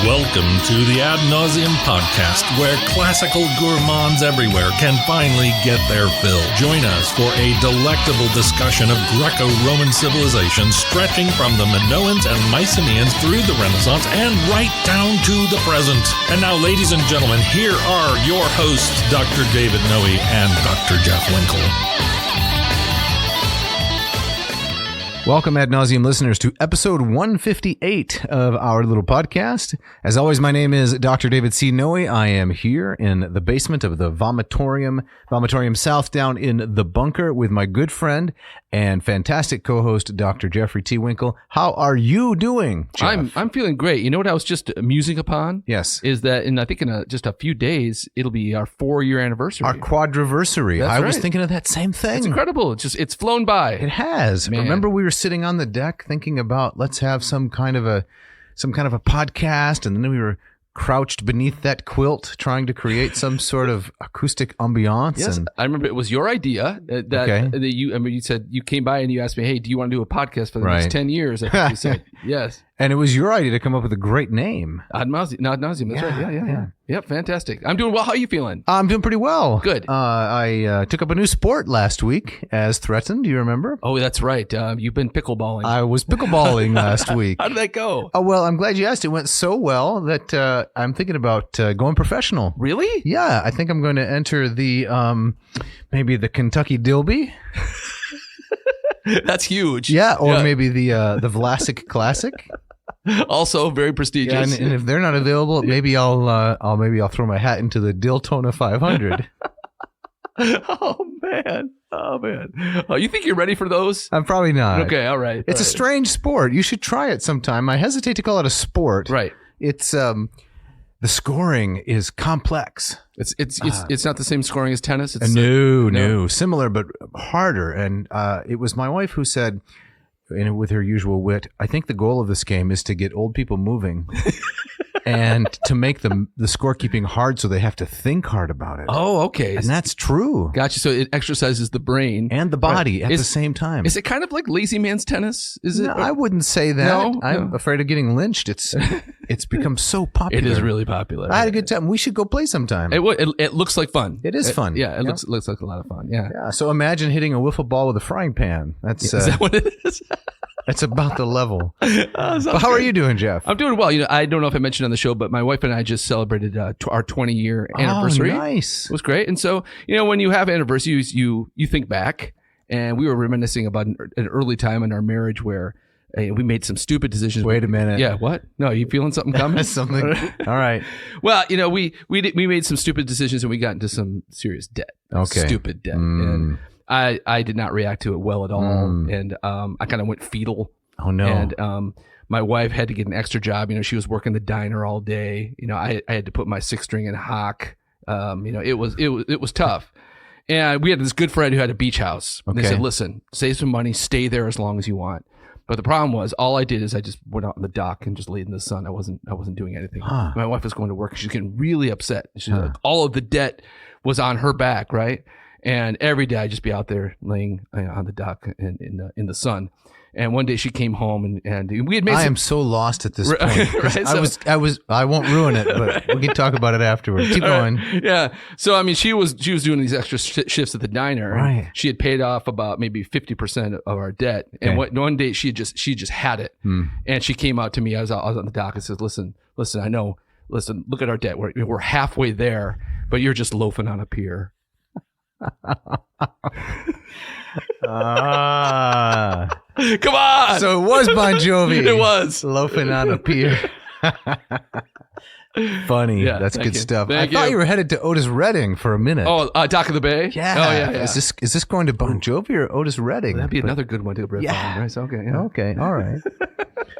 Welcome to the Ad Nauseam podcast, where classical gourmands everywhere can finally get their fill. Join us for a delectable discussion of Greco-Roman civilization stretching from the Minoans and Mycenaeans through the Renaissance and right down to the present. And now, ladies and gentlemen, here are your hosts, Dr. David Noe and Dr. Jeff Winkle. Welcome, Ad Nauseam listeners, to episode 158 of our little podcast. As always, my name is Dr. David C. Noe. I am here in the basement of the Vomitorium South down in the bunker with my good friend and fantastic co-host, Dr. Jeffrey T. Winkle. How are you doing, Jeff? I'm feeling great. You know what I was just musing upon? Yes. Is that I think in just a few days, it'll be our 4-year anniversary. Our quadriversary. I was thinking of that same thing. It's incredible. It's flown by. It has. Man. Remember we were sitting on the deck thinking about let's have some kind of a podcast, and then we were crouched beneath that quilt trying to create some sort of acoustic ambiance. Yes, and I remember it was your idea that you said you came by and you asked me, hey, do you want to do a podcast for the next 10 years? I think you said yes. And it was your idea to come up with a great name. Ad Nauseam. That's right. Yeah. Yep, fantastic. I'm doing well. How are you feeling? I'm doing pretty well. Good. I took up a new sport last week, as threatened. Do you remember? Oh, that's right. You've been pickleballing. I was pickleballing last week. How did that go? Oh, well, I'm glad you asked. It went so well that I'm thinking about going professional. Really? Yeah, I think I'm going to enter the maybe the Kentucky Dilby. That's huge. Yeah, or maybe the Vlasic Classic. Also very prestigious. Yeah, and if they're not available, maybe I'll throw my hat into the Diltona 500. Oh man. Oh, you think you're ready for those? I'm probably not. Okay, all right. It's a strange sport. You should try it sometime. I hesitate to call it a sport. Right. It's the scoring is complex. It's not the same scoring as tennis. It's no, similar but harder. And it was my wife who said, and with her usual wit, I think the goal of this game is to get old people moving and to make the scorekeeping hard so they have to think hard about it. Oh, okay. And that's true. Gotcha. So it exercises the brain. And the body at the same time. Is it kind of like lazy man's tennis? Is it? No, I wouldn't say that. No? I'm afraid of getting lynched. It's become so popular. It is really popular. I had a good time. We should go play sometime. It looks like fun. It is fun. Yeah, it looks like a lot of fun. Yeah. So imagine hitting a wiffle ball with a frying pan. Is that what it is? That's about the level. But how are you doing, Jeff? I'm doing well. I don't know if I mentioned on the show, but my wife and I just celebrated our 20-year anniversary. Oh, nice. It was great. And so, when you have anniversaries, you think back, and we were reminiscing about an early time in our marriage where we made some stupid decisions. Wait a minute. Yeah, what? No, you feeling something coming? Something. All right. Well, we made some stupid decisions and we got into some serious debt. Okay. Stupid debt. And I did not react to it well at all, and I kind of went fetal. Oh no! And my wife had to get an extra job. She was working the diner all day. I had to put my 6-string in hock. It was tough. And we had this good friend who had a beach house. And They said, "Listen, save some money, stay there as long as you want." But the problem was, all I did is I just went out on the dock and just laid in the sun. I wasn't doing anything. Huh. My wife was going to work. She's getting really upset. She's like, all of the debt was on her back, right? And every day I'd just be out there laying on the dock in the sun. And one day she came home and we had made. I am so lost at this point. Right? I won't ruin it, but we can talk about it afterwards. Keep going. Yeah. So she was doing these extra shifts at the diner. Right. She had paid off about maybe 50% of our debt. And one day she just had it. And she came out to me. I was on the dock and says, "Listen. I know. Listen. Look at our debt. We're halfway there, but you're just loafing on a pier." Come on! So it was Bon Jovi. It was loafing on a pier. Funny. Yeah, that's good stuff. I thought you were headed to Otis Redding for a minute. Oh, Dock of the Bay? Yeah. Oh, yeah. Is this going to Bon Jovi or Otis Redding? That'd be another good one to riff on, right? So, okay. Yeah. Okay. All right.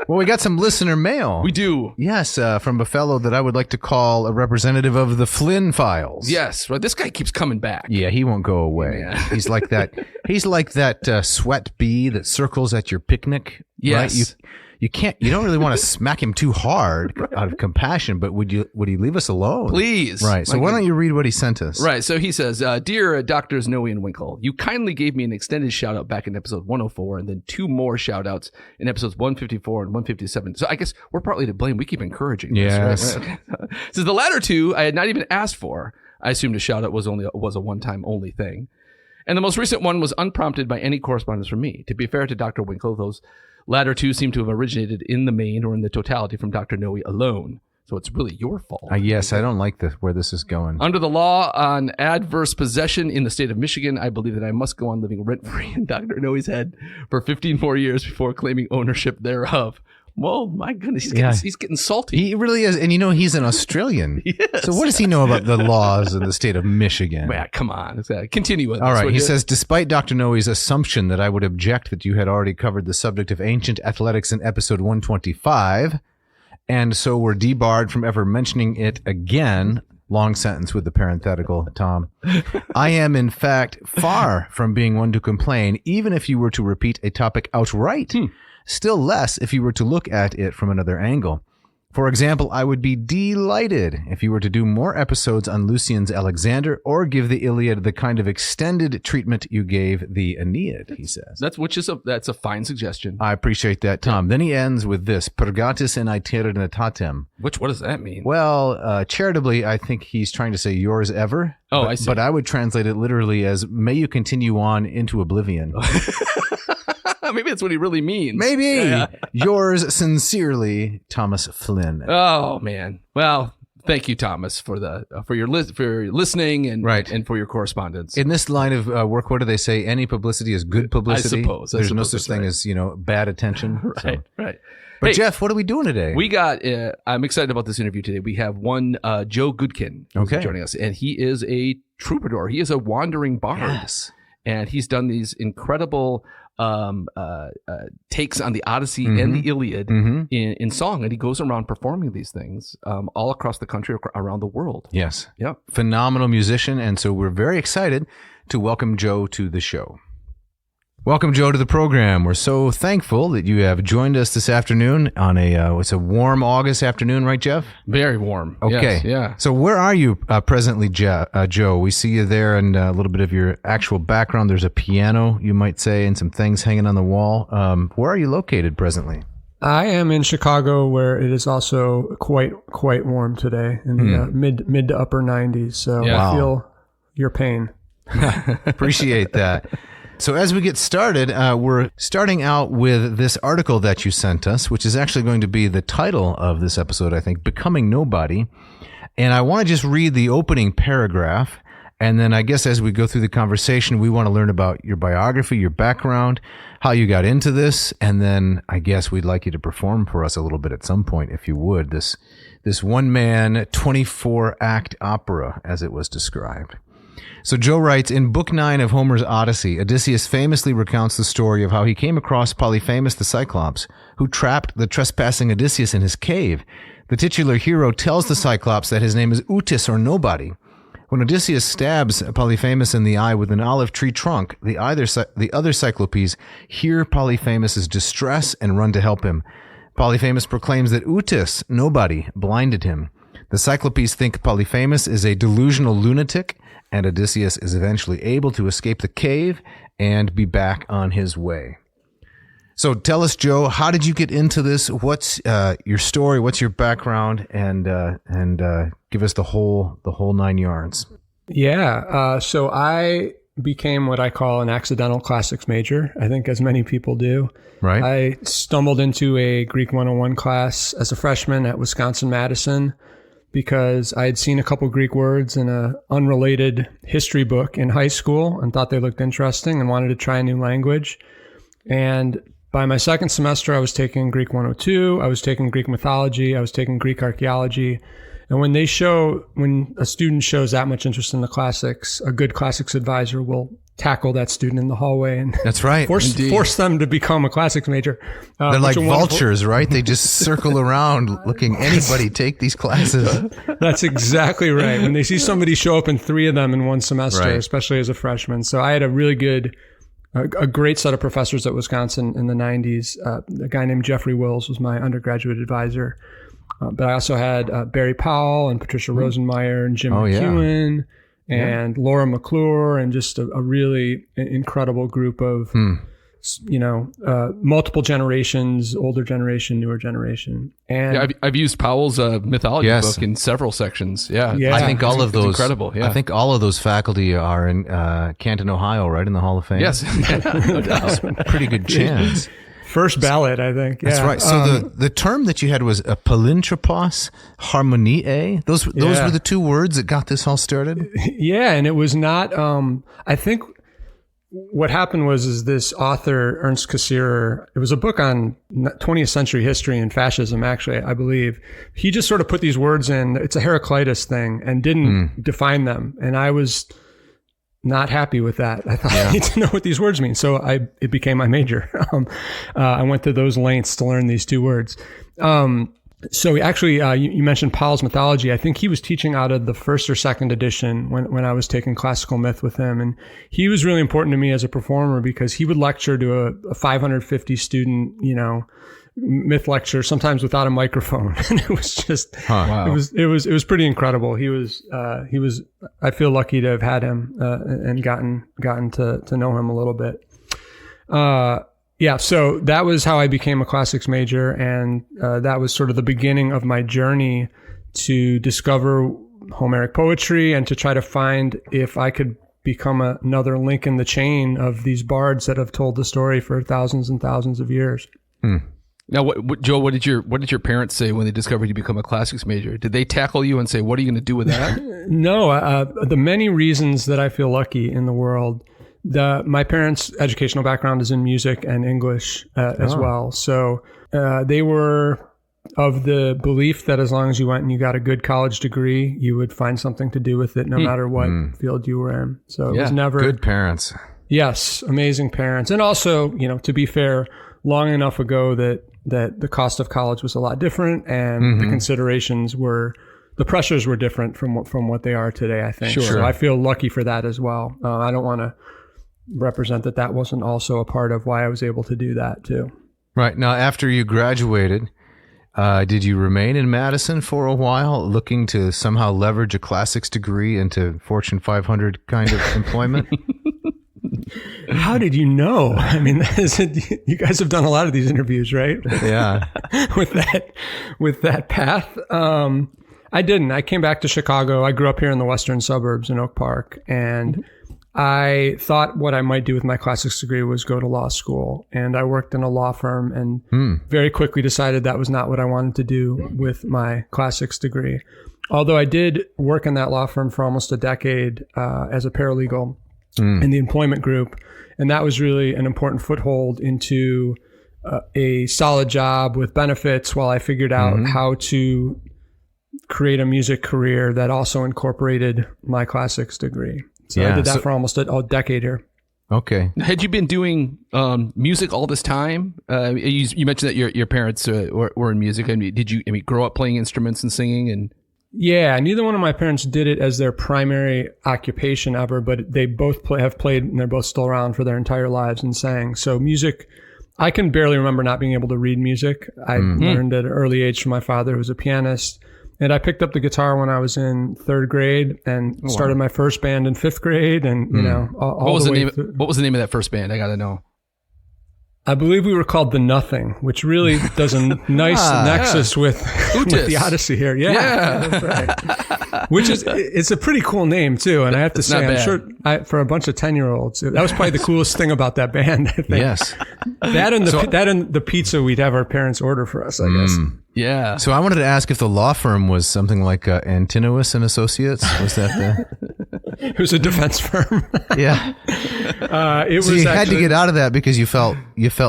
Well, we got some listener mail. We do. Yes, from a fellow that I would like to call a representative of the Flynn Files. Yes. Right. This guy keeps coming back. Yeah, he won't go away. Yeah. He's like that. He's like that sweat bee that circles at your picnic. Yes. Right? you don't really want to smack him too hard out of compassion, but would he leave us alone? Please. Right. So why don't you read what he sent us? Right. So he says, Dear Doctors Noe and Winkle, you kindly gave me an extended shout out back in episode 104 and then 2 more shout outs in episodes 154 and 157. So I guess we're partly to blame. We keep encouraging this. Yes. Right? So the latter 2 I had not even asked for. I assumed a shout out was a one-time only thing. And the most recent one was unprompted by any correspondence from me. To be fair to Dr. Winkle, those latter 2 seem to have originated in the main or in the totality from Dr. Noe alone. So it's really your fault. Yes, I don't like where this is going. Under the law on adverse possession in the state of Michigan, I believe that I must go on living rent-free in Dr. Noe's head for 15 more years before claiming ownership thereof. Well, my goodness, he's getting salty. He really is. And he's an Australian. Yes. So what does he know about the laws of the state of Michigan? Man, come on. Continue with this. All right. He says, despite Dr. Noe's assumption that I would object that you had already covered the subject of ancient athletics in episode 125, and so were debarred from ever mentioning it again, long sentence with the parenthetical, Tom, I am, in fact, far from being one to complain, even if you were to repeat a topic outright. Still less if you were to look at it from another angle. For example, I would be delighted if you were to do more episodes on Lucian's Alexander or give the Iliad the kind of extended treatment you gave the Aeneid, he says. That's a fine suggestion. I appreciate that, Tom. Then he ends with this, Purgatis in aeternitatem. What does that mean? Well, charitably, I think he's trying to say yours ever. Oh, I see. But I would translate it literally as, may you continue on into oblivion. Maybe that's what he really means. Maybe. Yeah. Yours sincerely, Thomas Flynn. Oh, man. Well, thank you, Thomas, for your listening and for your correspondence. In this line of work, what do they say? Any publicity is good publicity. I suppose. There's no such thing as bad attention. Right. But hey, Jeff, what are we doing today? We got. I'm excited about this interview today. We have one Joe Goodkin who's joining us, and he is a troubadour. He is a wandering bard. Yes. And he's done these incredible takes on the Odyssey and the Iliad in song, and he goes around performing these things all across the country, around the world. Yes. Yep. Phenomenal musician, and so we're very excited to welcome Joe to the show. Welcome, Joe, to the program. We're so thankful that you have joined us this afternoon on it's a warm August afternoon, right, Jeff? Very warm. Okay. Yes, yeah. So where are you presently, Joe? We see you there and a little bit of your actual background. There's a piano, you might say, and some things hanging on the wall. Where are you located presently? I am in Chicago, where it is also quite warm today, in the mid to upper 90s. So I feel your pain. Appreciate that. So as we get started, we're starting out with this article that you sent us, which is actually going to be the title of this episode, I think, Becoming Nobody. And I want to just read the opening paragraph. And then I guess as we go through the conversation, we want to learn about your biography, your background, how you got into this. And then I guess we'd like you to perform for us a little bit at some point, if you would, this one-man, 24-act opera, as it was described. So Joe writes, in Book 9 of Homer's Odyssey, Odysseus famously recounts the story of how he came across Polyphemus the Cyclops, who trapped the trespassing Odysseus in his cave. The titular hero tells the Cyclops that his name is Utis, or Nobody. When Odysseus stabs Polyphemus in the eye with an olive tree trunk, the other Cyclopes hear Polyphemus' distress and run to help him. Polyphemus proclaims that Utis, Nobody, blinded him. The Cyclopes think Polyphemus is a delusional lunatic, and Odysseus is eventually able to escape the cave and be back on his way. So tell us, Joe, how did you get into this? What's your story? What's your background? And give us the whole 9 yards. Yeah. So I became what I call an accidental classics major, I think, as many people do. Right. I stumbled into a Greek 101 class as a freshman at Wisconsin-Madison, because I had seen a couple Greek words in an unrelated history book in high school and thought they looked interesting and wanted to try a new language. And by my second semester, I was taking Greek 102, I was taking Greek mythology, I was taking Greek archaeology. And when a student shows that much interest in the classics, a good classics advisor will tackle that student in the hallway and that's right, force them to become a classics major. They're like vultures, right? They just circle around looking, anybody take these classes. That's exactly right. When they see somebody show up in 3 of them in one semester, right, especially as a freshman. So I had a really good a great set of professors at Wisconsin in the 90s. A guy named Jeffrey Wills was my undergraduate advisor. But I also had Barry Powell and Patricia Rosenmeyer and Jim McEwen and Laura McClure, and just a really incredible group of, multiple generations, older generation, newer generation. And I've used Powell's mythology book in several sections. Yeah. I think all of those incredible. Yeah. I think all of those faculty are in Canton, Ohio, right, in the Hall of Fame. Yes. No doubt. Pretty good chance. First ballot, I think. That's right. So the term that you had was a palintropos harmoniae. Those were the two words that got this all started. Yeah, and it was not. I think what happened was this author Ernst Cassirer. It was a book on 20th century history and fascism. Actually, I believe he just sort of put these words in. It's a Heraclitus thing, and didn't define them. And I was not happy with that. I thought I need to know what these words mean. So it became my major. I went to those lengths to learn these two words. So actually, you mentioned Powell's mythology. I think he was teaching out of the first or second edition when I was taking classical myth with him. And he was really important to me as a performer because he would lecture to a 550 student, myth lecture, sometimes without a microphone. And it was just, it was pretty incredible. He was, I feel lucky to have had him, and gotten to know him a little bit. So that was how I became a classics major. And, that was sort of the beginning of my journey to discover Homeric poetry and to try to find if I could become another link in the chain of these bards that have told the story for thousands and thousands of years. Now, Joe, what did your parents say when they discovered you become a classics major? Did they tackle you and say, "What are you going to do with that"? No, the many reasons that I feel lucky in the world. My parents' educational background is in music and English as well. So they were of the belief that as long as you went and you got a good college degree, you would find something to do with it, no matter what field you were in. So it was never good parents. Yes, amazing parents, and also, to be fair, long enough ago that the cost of college was a lot different, and the considerations the pressures were different from what they are today, I think. Sure. So I feel lucky for that as well. I don't want to represent that wasn't also a part of why I was able to do that too. Right. Now, after you graduated, did you remain in Madison for a while, looking to somehow leverage a classics degree into Fortune 500 kind of employment? How did you know? I mean, you guys have done a lot of these interviews, right? Yeah. with that path. I didn't. I came back to Chicago. I grew up here in the western suburbs in Oak Park, and I thought what I might do with my classics degree was go to law school. And I worked in a law firm and very quickly decided that was not what I wanted to do with my classics degree. Although I did work in that law firm for almost a decade as a paralegal in the employment group. And that was really an important foothold into a solid job with benefits while I figured out how to create a music career that also incorporated my classics degree. So I did that for almost a decade here. Okay. Had you been doing music all this time? You mentioned that your parents were in music. I mean, did you grow up playing instruments and singing? And yeah, neither one of my parents did it as their primary occupation ever, but they both have played, and they're both still around for their entire lives and sang. So music, I can barely remember not being able to read music. I learned at an early age from my father, who was a pianist. And I picked up the guitar when I was in third grade and started my first band in fifth grade. And, what was the name of that first band? I got to know. I believe we were called The Nothing, which really does a nice nexus with the Odyssey here. Yeah. That's right. Which it's a pretty cool name too. And I have to say, I'm sure for a bunch of 10-year-olds, that was probably the coolest thing about that band, I think. Yes. That and the pizza we'd have our parents order for us, I guess. Yeah. So I wanted to ask if the law firm was something like Antinous and Associates. Was that It was a defense firm. Yeah. You had to get out of that because you felt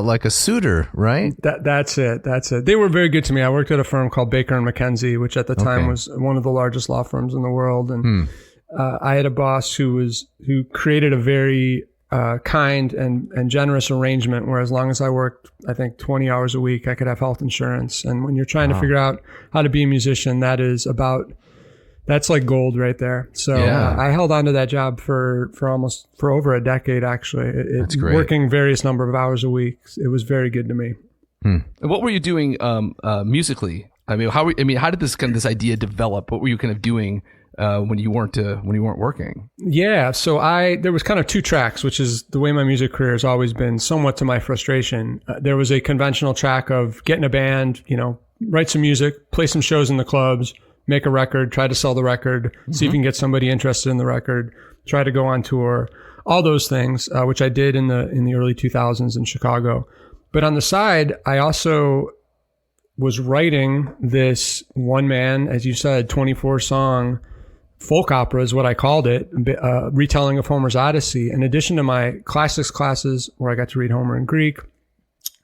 like a suitor, right? That's it. They were very good to me. I worked at a firm called Baker and McKenzie, which at the time was one of the largest law firms in the world, and I had a boss who created a very kind and generous arrangement where as long as I worked, I think 20 hours a week, I could have health insurance. And when you're trying to figure out how to be a musician, that is about That's like gold right there. So I held on to that job for over a decade, actually. That's great. Working various number of hours a week. It was very good to me. And what were you doing musically? I mean, how did this idea develop? What were you kind of doing when you weren't working? Yeah, so there was kind of two tracks, which is the way my music career has always been, somewhat to my frustration. There was a conventional track of get in a band, write some music, play some shows in the clubs, make a record, try to sell the record, see if you can get somebody interested in the record, try to go on tour, all those things, which I did in the early 2000s in Chicago. But on the side, I also was writing this one man, as you said, 24 song folk opera is what I called it, retelling of Homer's Odyssey. In addition to my classics classes where I got to read Homer in Greek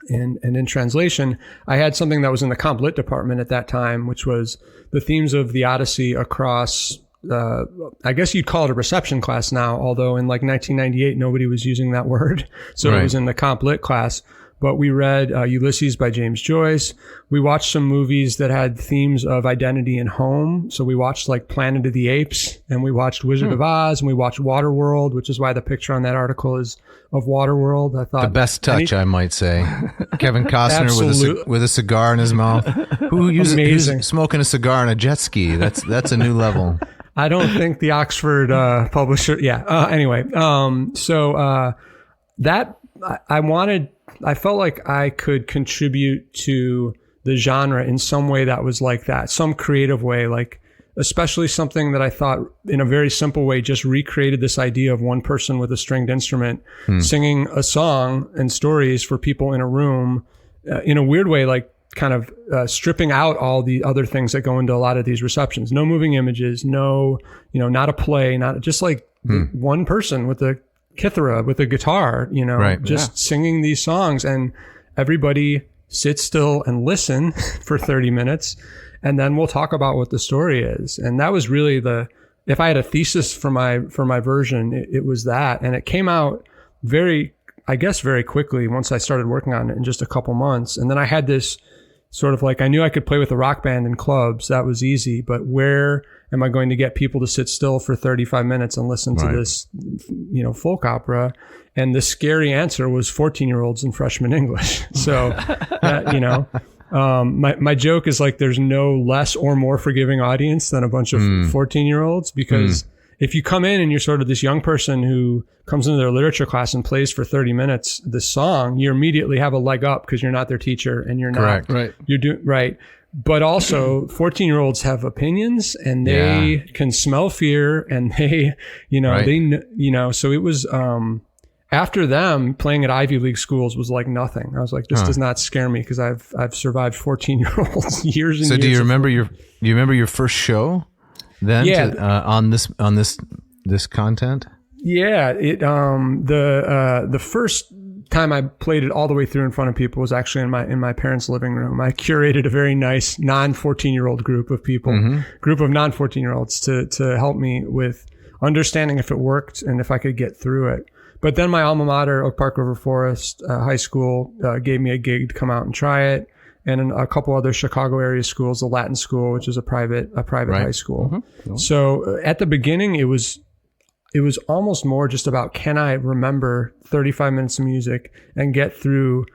and in translation, I had something that was in the comp lit department at that time, which was the themes of the Odyssey across, I guess you'd call it a reception class now, although in like 1998, nobody was using that word. So It was in the comp lit class. But we read Ulysses by James Joyce. We watched some movies that had themes of identity and home. So we watched like Planet of the Apes, and we watched Wizard of Oz, and we watched Waterworld, which is why the picture on that article is of Waterworld. I thought the best touch, I might say. Kevin Costner with a cigar in his mouth. Who's smoking a cigar on a jet ski? That's a new level. I don't think the Oxford publisher. Yeah. Anyway, that I felt like I could contribute to the genre in some way that was like that, some creative way, like especially something that I thought in a very simple way just recreated this idea of one person with a stringed instrument singing a song and stories for people in a room in a weird way, like kind of stripping out all the other things that go into a lot of these receptions. No moving images, no, not a play, not just like one person with a kithara, with a guitar, singing these songs, and everybody sit still and listen for 30 minutes, and then we'll talk about what the story is. And that was really if I had a thesis for my version, it was that. And it came out very quickly once I started working on it in just a couple months. And then I had this sort of like, I knew I could play with a rock band in clubs. That was easy. But where am I going to get people to sit still for 35 minutes and listen to this, folk opera? And the scary answer was 14-year-olds in freshman English. So, my joke is like, there's no less or more forgiving audience than a bunch of 14-year-olds, because if you come in and you're sort of this young person who comes into their literature class and plays for 30 minutes this song, you immediately have a leg up because you're not their teacher and you're not. Right. You're doing right. But also 14-year-olds have opinions, and they can smell fear, and they, so it was, after them playing at Ivy League schools was like nothing. I was like, this does not scare me because I've survived 14-year-olds years and years. So do you remember your first show then on this content? Yeah. The first time I played it all the way through in front of people was actually in my parents' living room. I curated a very nice non-14-year-old group of people, group of non-14-year-olds to help me with understanding if it worked and if I could get through it. But then my alma mater, Oak Park River Forest High School, gave me a gig to come out and try it. And in a couple other Chicago area schools, the Latin School, which is a private high school. So at the beginning, it was almost more just about, can I remember 35 minutes of music and get through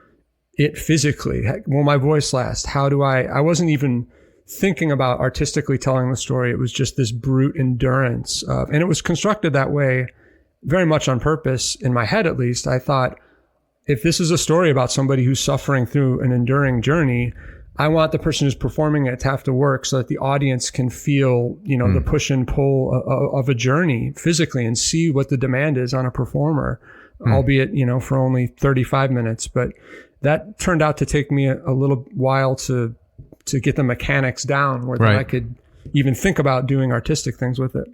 it physically? Will my voice last? I wasn't even thinking about artistically telling the story. It was just this brute endurance. And it was constructed that way very much on purpose, in my head at least. I thought, if this is a story about somebody who's suffering through an enduring journey, I want the person who's performing it to have to work so that the audience can feel, the push and pull of a journey physically and see what the demand is on a performer, albeit, for only 35 minutes. But that turned out to take me a little while to get the mechanics down where then I could even think about doing artistic things with it.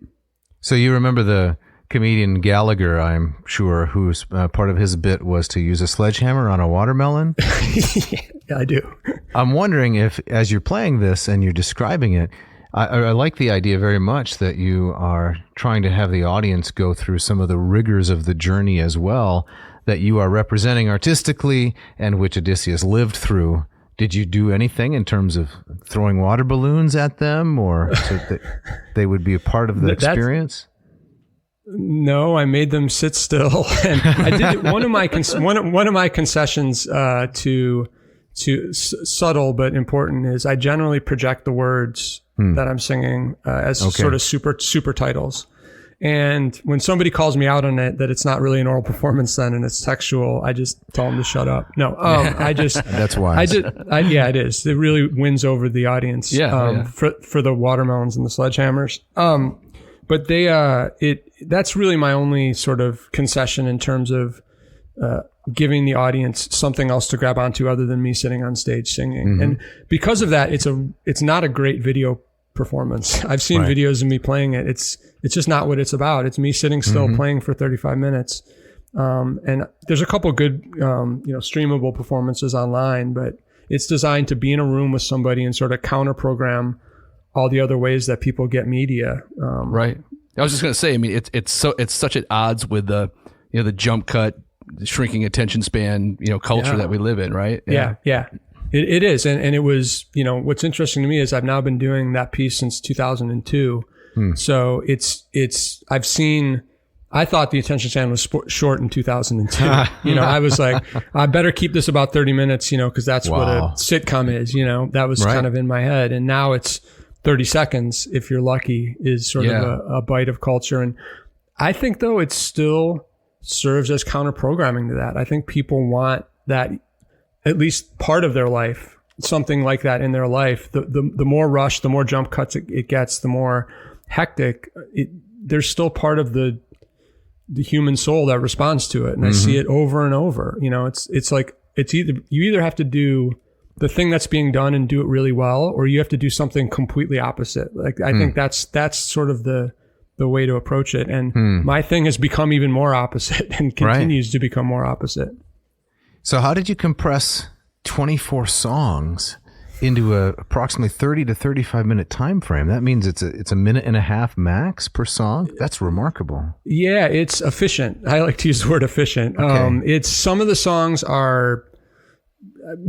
So you remember the comedian Gallagher, I'm sure, whose part of his bit was to use a sledgehammer on a watermelon? Yeah, I do. I'm wondering if, as you're playing this and you're describing it, I like the idea very much that you are trying to have the audience go through some of the rigors of the journey as well, that you are representing artistically and which Odysseus lived through Did you do anything in terms of throwing water balloons at them, or so that they would be a part of the experience? No, I made them sit still, and I did one of my concessions to subtle but important is I generally project the words that I'm singing as sort of super titles. And when somebody calls me out on it, that it's not really an oral performance then and it's textual, I just tell them to shut up. No, that's wise. Yeah, it is. It really wins over the audience. For the watermelons and the sledgehammers. But that's really my only sort of concession in terms of, giving the audience something else to grab onto other than me sitting on stage singing. Mm-hmm. And because of that, it's not a great video performance. I've seen videos of me playing it. It's just not what it's about. It's me sitting still playing for 35 minutes. And there's a couple good, streamable performances online, but it's designed to be in a room with somebody and sort of counter program all the other ways that people get media. Right. I was just going to say, I mean, it's such at odds with the jump cut, shrinking attention span, culture that we live in. Right. Yeah. It is. And it was, what's interesting to me is I've now been doing that piece since 2002. So I thought the attention span was short in 2002. I was like, I better keep this about 30 minutes, because that's what a sitcom is, that was kind of in my head. And now it's 30 seconds, if you're lucky, is sort of a bite of culture. And I think though it still serves as counter programming to that. I think people want that at least part of their life, something like that in their life. The more rush, the more jump cuts it gets, the more hectic. There's still part of the human soul that responds to it, and I see it over and over. It's like you either have to do the thing that's being done and do it really well, or you have to do something completely opposite. Like I think that's sort of the way to approach it. And my thing has become even more opposite and continues to become more opposite. So how did you compress 24 songs into a approximately 30 to 35 minute time frame? That means it's a minute and a half max per song. That's remarkable. Yeah, it's efficient. I like to use the word efficient. Okay. It's some of the songs are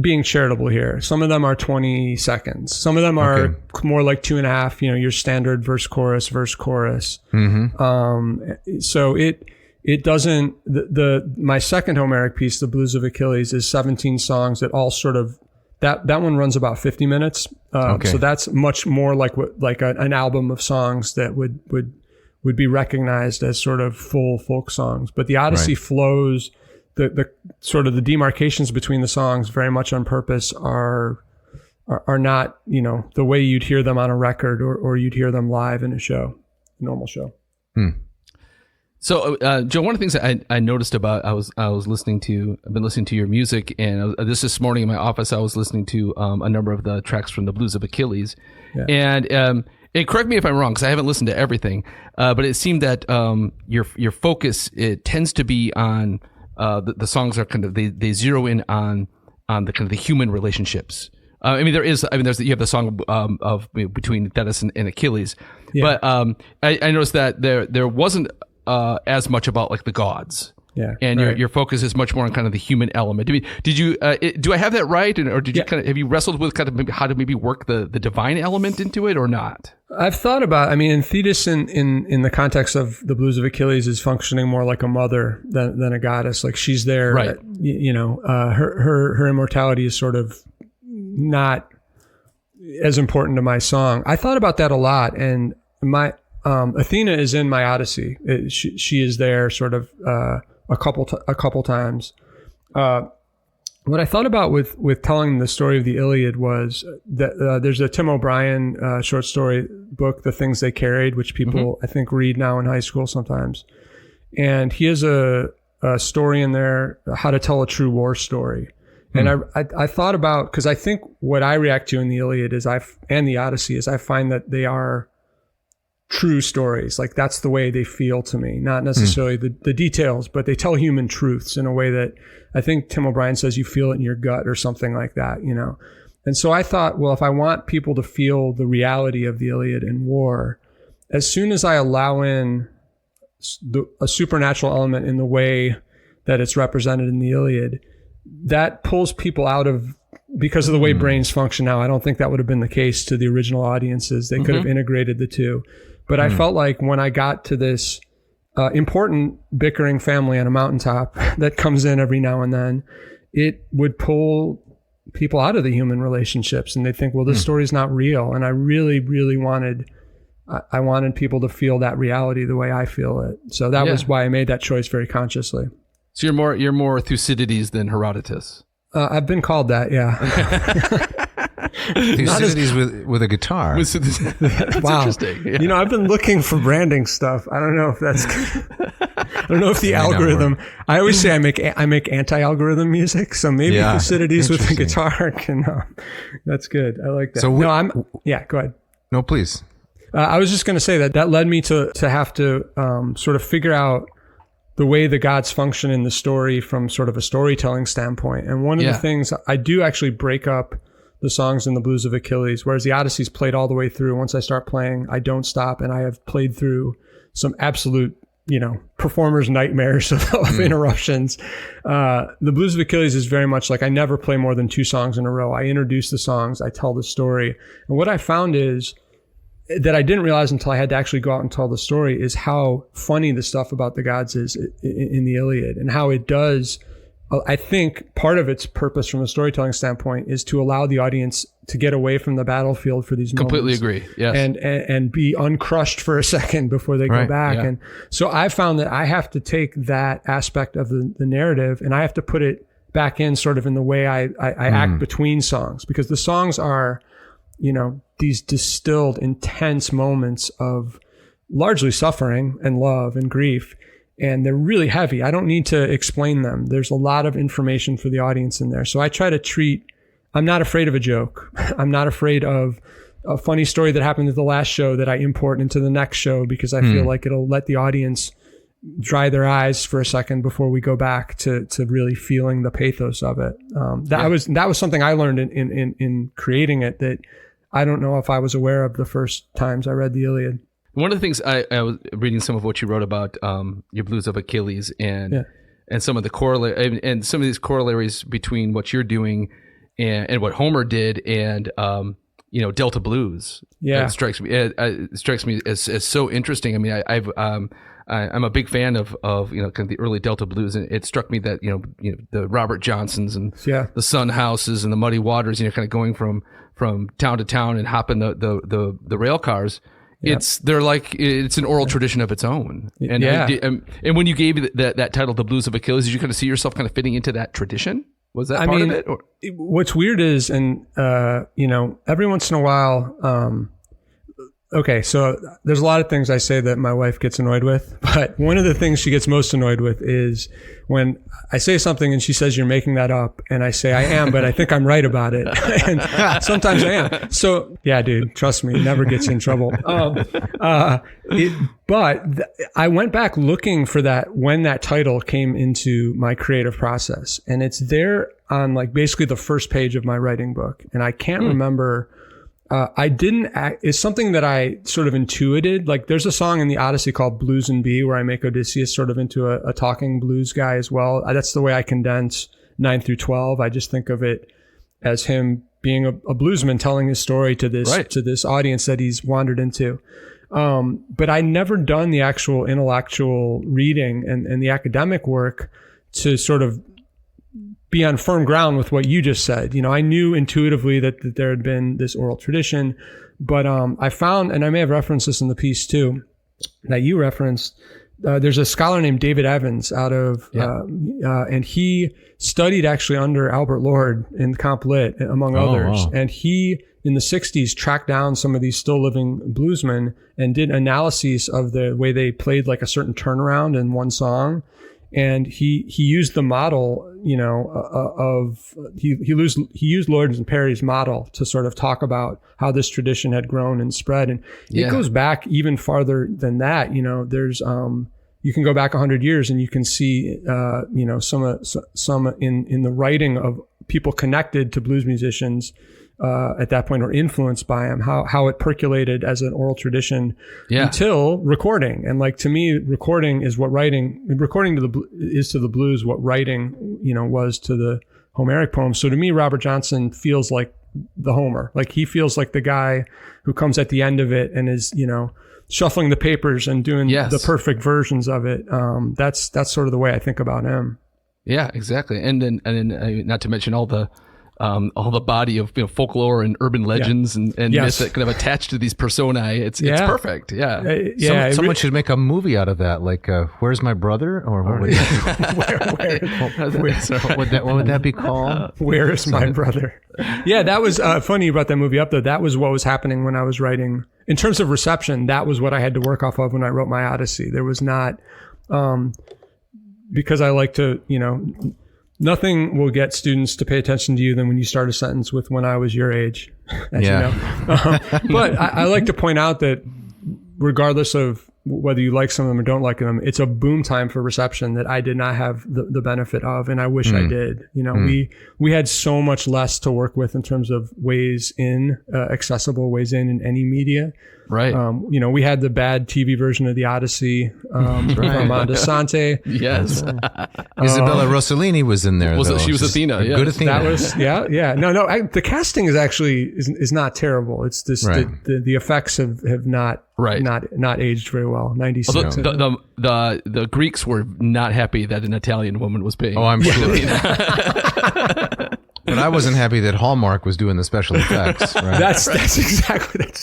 being charitable here. Some of them are 20 seconds. Some of them are more like 2.5, your standard verse, chorus. So it doesn't, my second Homeric piece, The Blues of Achilles, is 17 songs that all sort of, that one runs about 50 minutes. So that's much more like an album of songs that would be recognized as sort of full folk songs. But the Odyssey flows, the sort of the demarcations between the songs very much on purpose are not, the way you'd hear them on a record or you'd hear them live in a normal show. So, Joe, one of the things that I noticed about, I've been listening to your music, and this morning in my office, I was listening to a number of the tracks from the Blues of Achilles. Yeah. And correct me if I'm wrong, because I haven't listened to everything, but it seemed that your focus, it tends to be on the songs are kind of, they zero in on the kind of the human relationships. You have the song of between Thetis and Achilles, but I noticed that there wasn't as much about like the gods. Yeah. And your focus is much more on kind of the human element. Did you do I have that right? Or did you have you wrestled with kind of maybe how to maybe work the divine element into it or not? I've thought about, and Thetis in the context of the Blues of Achilles is functioning more like a mother than a goddess. Like she's there, right. Her immortality is sort of not as important to my song. I thought about that a lot, and my Athena is in my Odyssey. She is there sort of a couple times. What I thought about with telling the story of the Iliad was that there's a Tim O'Brien short story book, The Things They Carried, which people I think read now in high school sometimes. And he has a story in there, how to tell a true war story. And I thought about, because I think what I react to in the Iliad and the Odyssey is I find that they are true stories. Like that's the way they feel to me, not necessarily the details, but they tell human truths in a way that I think Tim O'Brien says you feel it in your gut or something like that, And so I thought, well, if I want people to feel the reality of the Iliad and war, as soon as I allow in a supernatural element in the way that it's represented in the Iliad, that pulls people out of because of the way brains function now, I don't think that would have been the case to the original audiences. They could have integrated the two. But I felt like when I got to this important bickering family on a mountaintop that comes in every now and then, it would pull people out of the human relationships, and they think, well, this story's not real. And I really, really wanted people to feel that reality the way I feel it. So that was why I made that choice very consciously. So you're more Thucydides than Herodotus. I've been called that, yeah. Thucydides with a guitar. That's wow. Interesting. Yeah. I've been looking for branding stuff. I don't know if that's. I don't know if the algorithm. I always say I make anti-algorithm music, so maybe Thucydides with a guitar can. That's good. I like that. So go ahead. No, please. I was just going to say that led me to have to sort of figure out the way the gods function in the story from sort of a storytelling standpoint. And one of the things, I do actually break up the songs in the Blues of Achilles, whereas the Odyssey's played all the way through. Once I start playing, I don't stop, and I have played through some absolute, performer's nightmares of interruptions. The Blues of Achilles is very much like I never play more than 2 songs in a row. I introduce the songs, I tell the story. And what I found is that I didn't realize until I had to actually go out and tell the story is how funny the stuff about the gods is in the Iliad, and how it does. I think part of its purpose from a storytelling standpoint is to allow the audience to get away from the battlefield for these moments. Completely agree. Yes. And be uncrushed for a second before they go back. Yeah. And so I found that I have to take that aspect of the narrative and I have to put it back in sort of in the way I act between songs, because the songs are, these distilled, intense moments of largely suffering and love and grief. And they're really heavy. I don't need to explain them. There's a lot of information for the audience in there. So I try to I'm not afraid of a joke. I'm not afraid of a funny story that happened at the last show that I import into the next show, because I feel like it'll let the audience dry their eyes for a second before we go back to really feeling the pathos of it. That was something I learned in creating it that I don't know if I was aware of the first times I read the Iliad. One of the things I was reading some of what you wrote about your Blues of Achilles and some of the and some of these corollaries between what you're doing and what Homer did and Delta Blues. Yeah, it strikes me as so interesting. I mean, I'm a big fan of kind of the early Delta Blues, and it struck me that the Robert Johnsons and the Sun Houses and the Muddy Waters, kind of going from town to town and hopping the rail cars. Yep. It's an oral tradition of its own. And and when you gave that title, The Blues of Achilles, did you kind of see yourself kind of fitting into that tradition? Was that part of it? Or? What's weird is, and every once in a while, so there's a lot of things I say that my wife gets annoyed with, but one of the things she gets most annoyed with is when I say something and she says, "You're making that up," and I say, "I am, but I think I'm right about it." And sometimes I am. So yeah, dude, trust me, it never gets you in trouble. I went back looking for that when that title came into my creative process, and it's there on basically the first page of my writing book, and I can't remember. It's something that I sort of intuited. There's a song in the Odyssey called Blues and B where I make Odysseus sort of into a talking blues guy as well. That's the way I condense 9 through 12. I just think of it as him being a bluesman telling his story to this audience that he's wandered into. But I never done the actual intellectual reading and the academic work to sort of be on firm ground with what you just said. I knew intuitively that there had been this oral tradition, but I found, and I may have referenced this in the piece too, that you referenced, there's a scholar named David Evans out of, and he studied actually under Albert Lord in Comp Lit, among others. Wow. And he, in the 60s, tracked down some of these still living bluesmen and did analyses of the way they played a certain turnaround in one song. And he used the model, he used Lord and Perry's model to sort of talk about how this tradition had grown and spread. And it goes back even farther than that. There's you can go back 100 years and you can see some in the writing of people connected to blues musicians at that point or influenced by him, how it percolated as an oral tradition until recording. And to me, recording is to the blues what writing, was to Homeric poems. So to me, Robert Johnson feels like the Homer. Like he feels like the guy who comes at the end of it and is, shuffling the papers and doing the perfect versions of it. That's sort of the way I think about him. Yeah, exactly. And then not to mention all the body of folklore and urban legends and myths that kind of attach to these personae. It's perfect. Yeah. Someone should make a movie out of that. Like, Where's My Brother? Or what would what would that be called? Where is my brother? Yeah, that was funny about that movie Up, though. That was what was happening when I was writing. In terms of reception, that was what I had to work off of when I wrote my Odyssey. There was not, because I like to, nothing will get students to pay attention to you than when you start a sentence with "when I was your age," as you know. But I like to point out that regardless of whether you like some of them or don't like them, it's a boom time for reception that I did not have the benefit of, and I wish I did. We had so much less to work with in terms of ways in, accessible ways in any media. Right. We had the bad TV version of the Odyssey from Mondesante. Yes. Isabella Rossellini was in there. She was Athena. Yeah. Good Athena. That was, yeah. No. The casting is actually is not terrible. It's just the effects have not aged very well. 96. The Greeks were not happy that an Italian woman was paying. Oh, I'm sure. But I wasn't happy that Hallmark was doing the special effects. Right? That's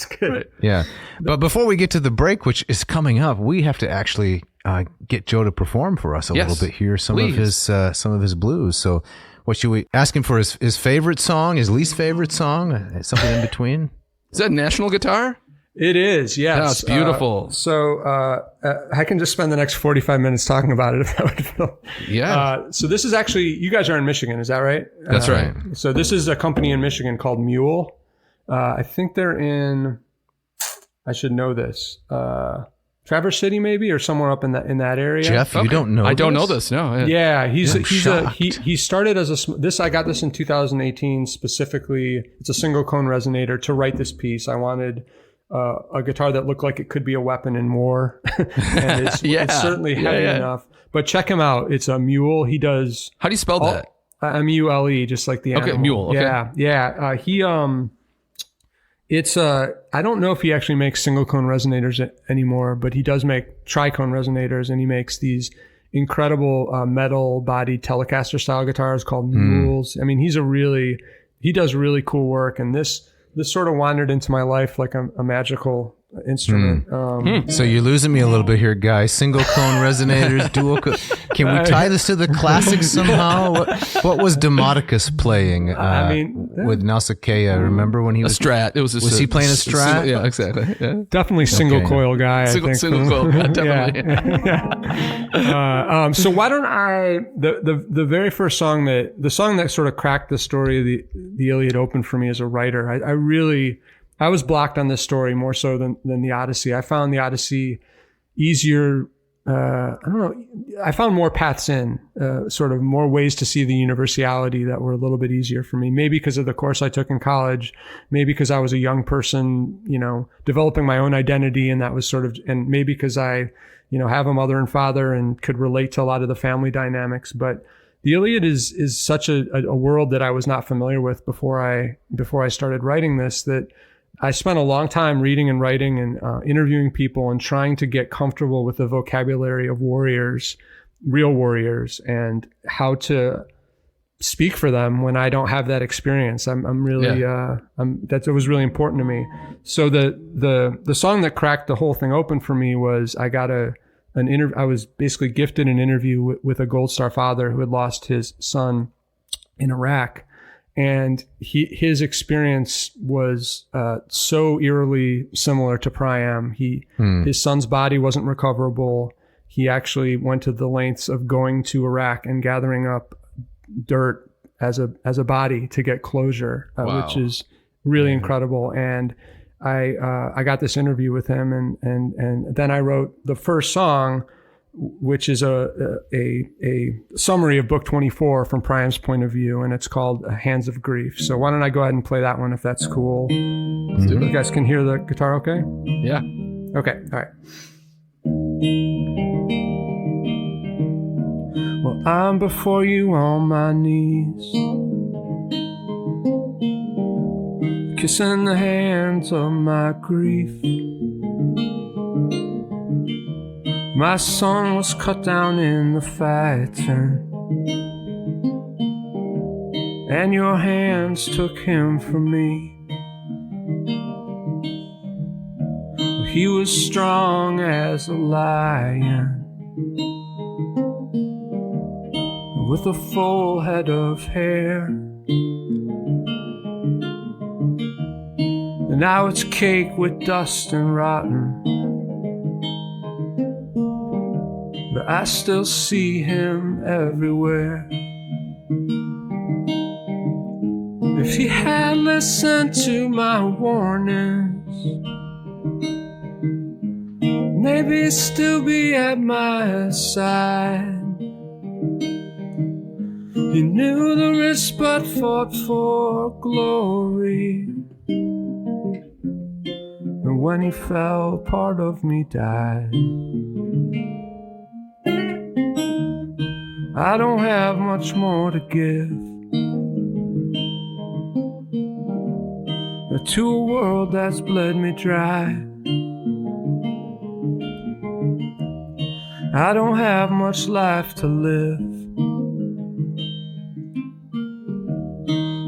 good. Right. Yeah. But before we get to the break, which is coming up, we have to actually get Joe to perform for us a little bit here. Some of his blues. So what should we ask him for? His favorite song, his least favorite song, something in between? Is that national guitar? It is, yes. That's beautiful. I can just spend the next 45 minutes talking about it if that would feel. Yeah. So this is actually, you guys are in Michigan, is that right? That's right. So this is a company in Michigan called Mule. I think they're in, I should know this, Traverse City maybe, or somewhere up in that area. Jeff, you don't know I don't know this, no. Yeah, he started as I got this in 2018 specifically. It's a single cone resonator. To write this piece, I wanted a guitar that looked like it could be a weapon in war. And it's certainly heavy enough. But check him out. It's a Mule. He does... How do you spell that? M-U-L-E, just like the animal. Okay, Mule. Okay. Yeah. I don't know if he actually makes single cone resonators anymore, but he does make tricone resonators, and he makes these incredible metal bodied Telecaster style guitars called Mules. I mean, he does really cool work, and this sort of wandered into my life like a magical instrument. So you're losing me a little bit here, guys. Single cone resonators, dual cone. Can we tie this to the classics somehow? What was Demodicus playing with Nausicaa? Remember when he was... A Strat. It was he playing a Strat? Yeah, exactly. Yeah. Definitely single coil guy, I think. Single coil, definitely. So why don't the very first song the song that sort of cracked the story of the Iliad open for me as a writer, I was blocked on this story more so than the Odyssey. I found the Odyssey easier. I don't know. I found more paths in, sort of more ways to see the universality that were a little bit easier for me. Maybe because of the course I took in college. Maybe because I was a young person, developing my own identity, and that was and maybe because I, have a mother and father and could relate to a lot of the family dynamics. But the Iliad is such a world that I was not familiar with before I started writing this, that I spent a long time reading and writing and interviewing people and trying to get comfortable with the vocabulary of warriors, real warriors, and how to speak for them when I don't have that experience. That was really important to me. So the song that cracked the whole thing open for me was I was basically gifted an interview with a Gold Star father who had lost his son in Iraq. And his experience was so eerily similar to Priam. His son's body wasn't recoverable. He actually went to the lengths of going to Iraq and gathering up dirt as a body to get closure, which is really incredible. And I got this interview with him, and then I wrote the first song, which is a summary of book 24 from Priam's point of view, and it's called Hands of Grief. So why don't I go ahead and play that one if that's cool? Let's do it. You guys can hear the guitar okay? Yeah. Okay, all right. Well, I'm before you on my knees, kissing the hands of my grief. My son was cut down in the fighting, and your hands took him from me. He was strong as a lion, with a full head of hair. And now it's caked with dust and rotten, but I still see him everywhere. If he had listened to my warnings, maybe he'd still be at my side. He knew the risk but fought for glory, and when he fell, part of me died. I don't have much more to give to a world that's bled me dry. I don't have much life to live,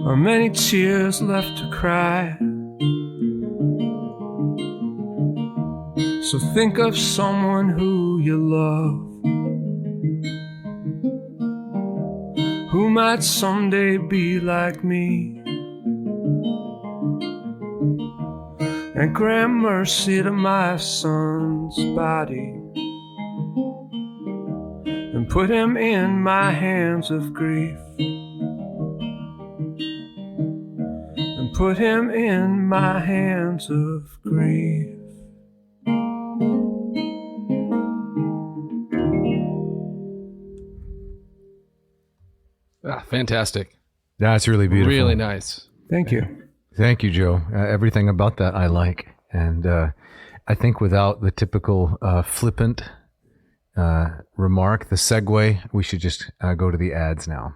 or many tears left to cry. So think of someone who you love, who might someday be like me, and grant mercy to my son's body, and put him in my hands of grief, and put him in my hands of grief. Ah, fantastic. That's really beautiful. Really nice. Thank you. Thank you, Joe. Everything about that I like. And I think without the typical flippant remark, the segue, we should just go to the ads now.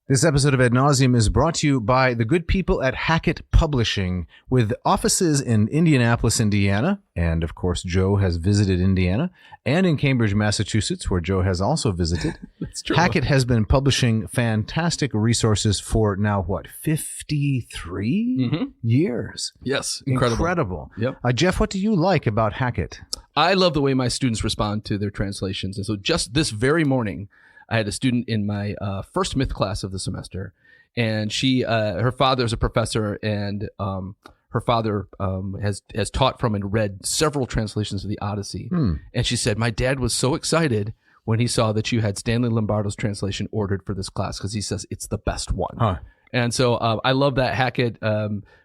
This episode of Ad Nauseam is brought to you by the good people at Hackett Publishing, with offices in Indianapolis, Indiana, and of course Joe has visited Indiana, and in Cambridge, Massachusetts, where Joe has also visited. That's true. Hackett has been publishing fantastic resources for now, 53 years? Yes. Incredible. Yep. Jeff, what do you like about Hackett? I love the way my students respond to their translations. And so just this very morning, I had a student in my first myth class of the semester, and she, her father is a professor, and her father has taught from and read several translations of the Odyssey. And she said, my dad was so excited when he saw that you had Stanley Lombardo's translation ordered for this class, because he says it's the best one. Huh. And so I love that Hackett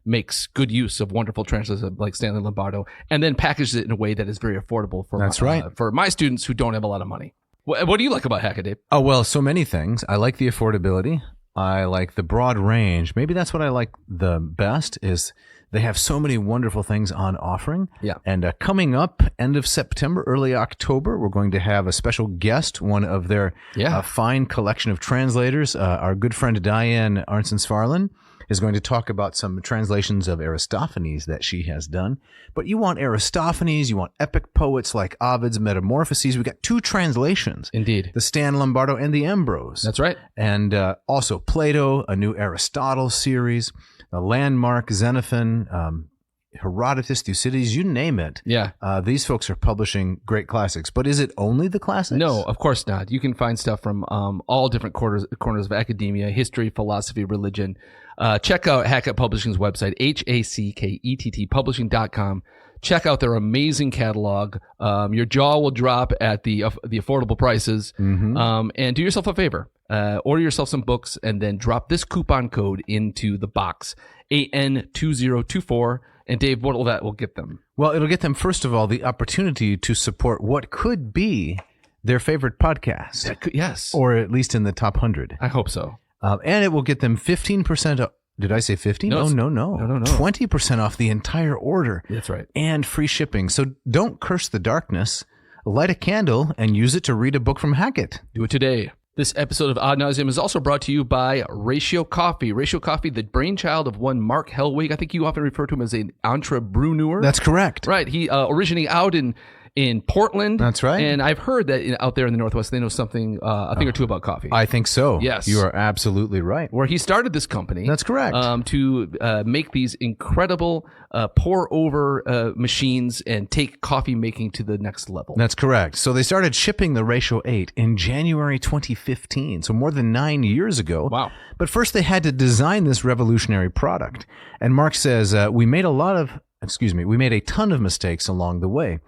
makes good use of wonderful translations like Stanley Lombardo, and then packages it in a way that is very affordable for for my students who don't have a lot of money. What do you like about Hackett, Dave? Oh, well, so many things. I like the affordability. I like the broad range. Maybe that's what I like the best, is they have so many wonderful things on offering. Yeah. And coming up, end of September, early October, we're going to have a special guest, one of their fine collection of translators. Our good friend Diane Arnson-Svarlin is going to talk about some translations of Aristophanes that she has done. But you want Aristophanes, you want epic poets like Ovid's Metamorphoses. We got 2 translations. Indeed. The Stan Lombardo and the Ambrose. That's right. And also Plato, a new Aristotle series, a landmark, Xenophon, Herodotus, Thucydides, you name it. Yeah. These folks are publishing great classics. But is it only the classics? No, of course not. You can find stuff from all different corners of academia, history, philosophy, religion. Check out Hackett Publishing's website, HACKETT publishing.com. Check out their amazing catalog. Your jaw will drop at the affordable prices. And do yourself a favor. Order yourself some books and then drop this coupon code into the box, AN2024. And Dave, what will get them? Well, it'll get them, first of all, the opportunity to support what could be their favorite podcast. Yes. Or at least in the top 100. I hope so. And it will get them 15% Did I say 50? No, No. No. 20% off the entire order. That's right. And free shipping. So don't curse the darkness. Light a candle and use it to read a book from Hackett. Do it today. This episode of Ad Nauseam is also brought to you by Ratio Coffee. Ratio Coffee, the brainchild of one Mark Hellwig. I think you often refer to him as an entrepreneur. That's correct. Right. He originating out in Portland. That's right. And I've heard that out there in the Northwest, they know something, a thing or two about coffee. I think so. Yes. You are absolutely right. Where he started this company. That's correct. To make these incredible pour-over machines and take coffee making to the next level. That's correct. So they started shipping the Ratio 8 in January 2015, so more than 9 years ago. Wow. But first they had to design this revolutionary product. And Mark says, we made a ton of mistakes along the way.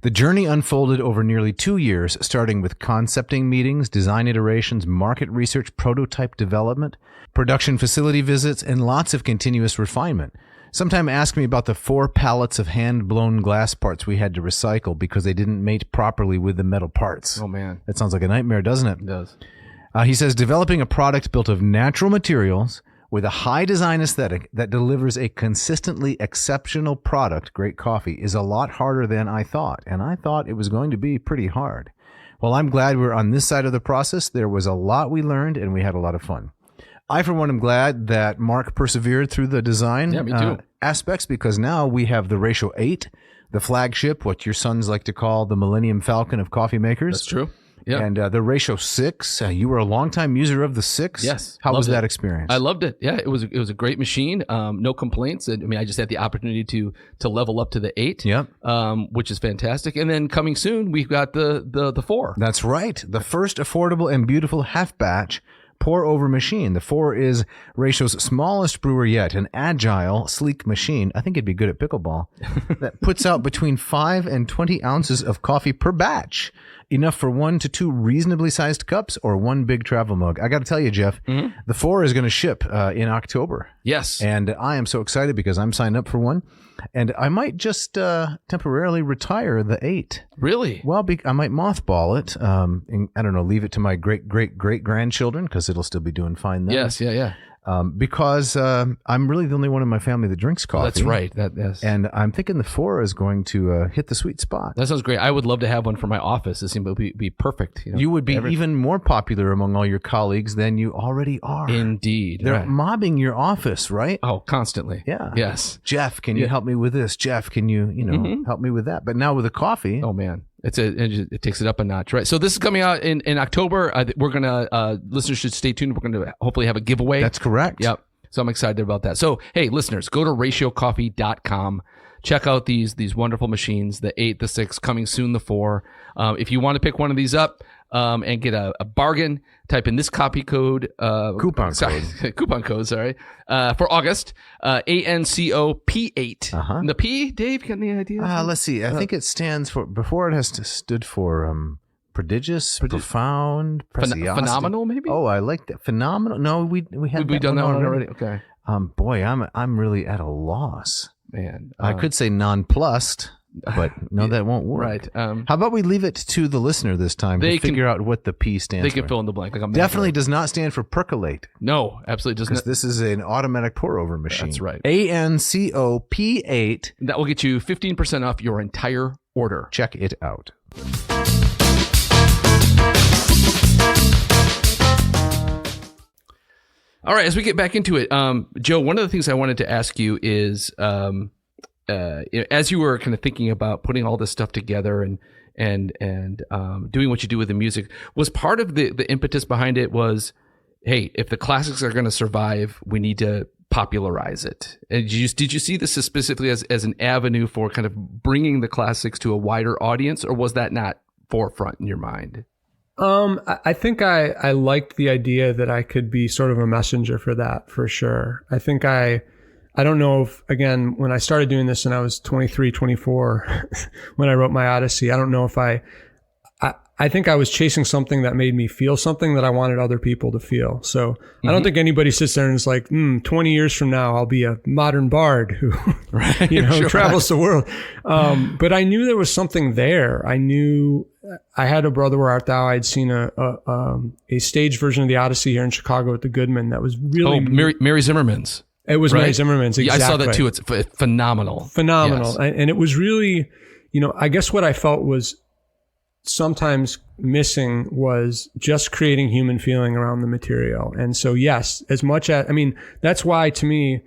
The journey unfolded over nearly 2 years, starting with concepting meetings, design iterations, market research, prototype development, production facility visits, and lots of continuous refinement. Sometime ask me about the 4 pallets of hand-blown glass parts we had to recycle because they didn't mate properly with the metal parts. Oh, man. That sounds like a nightmare, doesn't it? It does. He says, developing a product built of natural materials with a high design aesthetic that delivers a consistently exceptional product, great coffee, is a lot harder than I thought. And I thought it was going to be pretty hard. Well, I'm glad we're on this side of the process. There was a lot we learned, and we had a lot of fun. I, for one, am glad that Mark persevered through the design me too. Aspects, because now we have the Ratio 8, the flagship, what your sons like to call the Millennium Falcon of coffee makers. That's true. Yeah. And the Ratio 6, you were a longtime user of the 6. Yes. How was that it. experience? I loved it. Yeah, it was a great machine. No complaints. I mean, I just had the opportunity to level up to the 8. Yep. Which is fantastic. And then coming soon, we've got the 4. That's right. The first affordable and beautiful half-batch pour-over machine. The 4 is Ratio's smallest brewer yet, an agile, sleek machine. I think it'd be good at pickleball. That puts out between 5 and 20 ounces of coffee per batch. Enough for 1 to 2 reasonably sized cups or 1 big travel mug. I got to tell you, Jeff, the 4 is going to ship in October. Yes. And I am so excited because I'm signed up for one. And I might just temporarily retire the 8. Really? Well, I might mothball it. I don't know, leave it to my great-great-great-grandchildren because it'll still be doing fine then. Yes, yeah. Because I'm really the only one in my family that drinks coffee. That's right. Yes. And I'm thinking the 4 is going to hit the sweet spot. That sounds great. I would love to have one for my office. It seems to be perfect. You would be even more popular among all your colleagues than you already are. Indeed. They're right. mobbing your office, right? Oh, constantly. Yeah. Yes. Jeff, can you help me with this? Jeff, can you help me with that? But now with the coffee. Oh, man. It takes it up a notch, right? So this is coming out in October. We're gonna listeners should stay tuned. We're gonna hopefully have a giveaway. That's correct. Yep. So I'm excited about that. So hey, listeners, go to ratiocoffee.com. Check out these wonderful machines. The 8, the 6, coming soon the 4. If you want to pick one of these up and get a bargain, type in this coupon code. Coupon code. Sorry, for August. ANCOP8. The P, Dave, got any idea? Let's see. I think it stands for. Before it has stood for prodigious, profound, preciosity. Phenomenal, maybe. Oh, I like that. Phenomenal. No, we had done that one already. Okay. Boy, I'm really at a loss. Man, I could say nonplussed, but no, that won't work. Right. How about we leave it to the listener this time to figure out what the P stands for? They can fill in the blank. Definitely does not stand for percolate. No, absolutely does not. This is an automatic pour-over machine. That's right. ANCOP8. That will get you 15% off your entire order. Check it out. All right, as we get back into it, Joe, one of the things I wanted to ask you is, as you were kind of thinking about putting all this stuff together and doing what you do with the music, was part of the impetus behind it was, hey, if the classics are going to survive, we need to popularize it. And did you see this specifically as an avenue for kind of bringing the classics to a wider audience, or was that not forefront in your mind? I think I liked the idea that I could be sort of a messenger for that, for sure. I think I don't know if, again, when I started doing this and I was 23, 24, when I wrote my Odyssey, I don't know if I think I was chasing something that made me feel something that I wanted other people to feel. So I don't think anybody sits there and is like, 20 years from now, I'll be a modern bard who, travels the world. But I knew there was something there. I knew I had A Brother Where Art Thou. I'd seen a stage version of the Odyssey here in Chicago at the Goodman that was really Mary Zimmerman's. It was Mary Zimmerman's. Exactly. Yeah, I saw that too. It's phenomenal. Phenomenal. Yes. And it was really, I guess what I felt was sometimes missing was just creating human feeling around the material. And so, yes, as much as, that's why to me,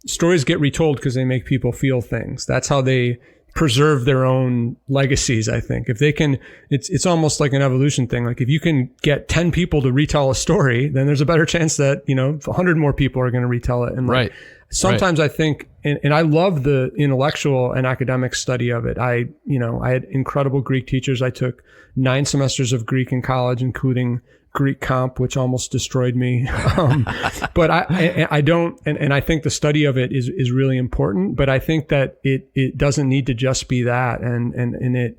stories get retold because they make people feel things. That's how they preserve their own legacies, I think. If they can, it's almost like an evolution thing. Like if you can get 10 people to retell a story, then there's a better chance that, 100 more people are going to retell it. And sometimes I think, and I love the intellectual and academic study of it. I had incredible Greek teachers. I took 9 semesters of Greek in college, including Greek comp, which almost destroyed me. But I don't, and I think the study of it is really important, but I think that it doesn't need to just be that. And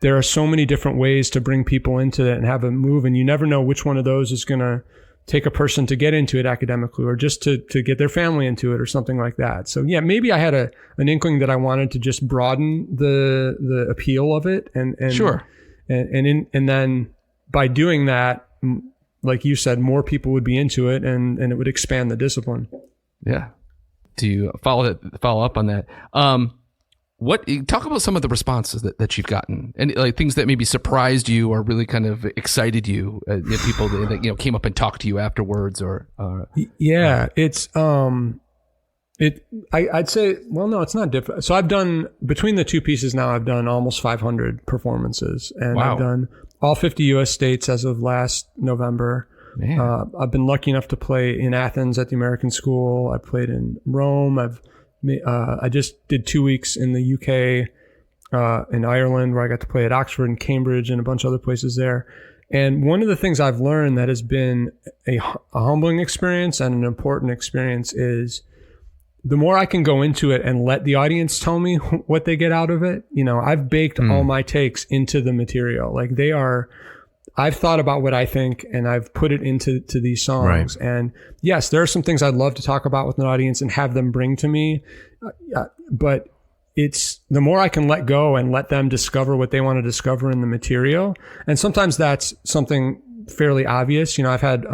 there are so many different ways to bring people into it and have a move. And you never know which one of those is going to take a person to get into it academically or just to get their family into it or something like that. So yeah, maybe I had an inkling that I wanted to just broaden the appeal of it. And sure. And then by doing that, like you said, more people would be into it and it would expand the discipline. Yeah. To follow up on that, talk about some of the responses that you've gotten and like things that maybe surprised you or really kind of excited you, people that came up and talked to you afterwards or it's I'd say, well, no, it's not different. So I've done, between the two pieces now, I've done almost 500 performances and wow. I've done all 50 US states as of last November. I've been lucky enough to play in Athens at the American School. I played in Rome. I just did 2 weeks in the UK, in Ireland, where I got to play at Oxford and Cambridge and a bunch of other places there. And one of the things I've learned that has been a humbling experience and an important experience is the more I can go into it and let the audience tell me what they get out of it. I've baked all my takes into the material. Like I've thought about what I think and I've put it into these songs. Right. And yes, there are some things I'd love to talk about with an audience and have them bring to me. But it's the more I can let go and let them discover what they want to discover in the material. And sometimes that's something fairly obvious. I've had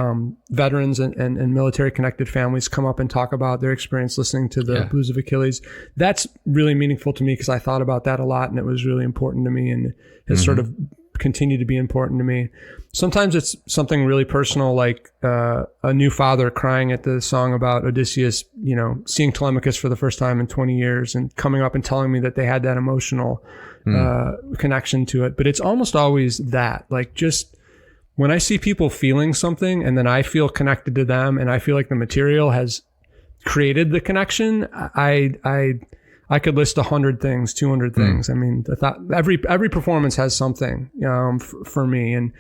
veterans and military connected families come up and talk about their experience listening to the Blues of Achilles. That's really meaningful to me because I thought about that a lot and it was really important to me and has sort of continued to be important to me. Sometimes it's something really personal, like a new father crying at the song about Odysseus, seeing Telemachus for the first time in 20 years and coming up and telling me that they had that emotional connection to it. But it's almost always that, like, just when I see people feeling something and then I feel connected to them and I feel like the material has created the connection, I could list 100 things, 200 things. I mean, every performance has something for me. And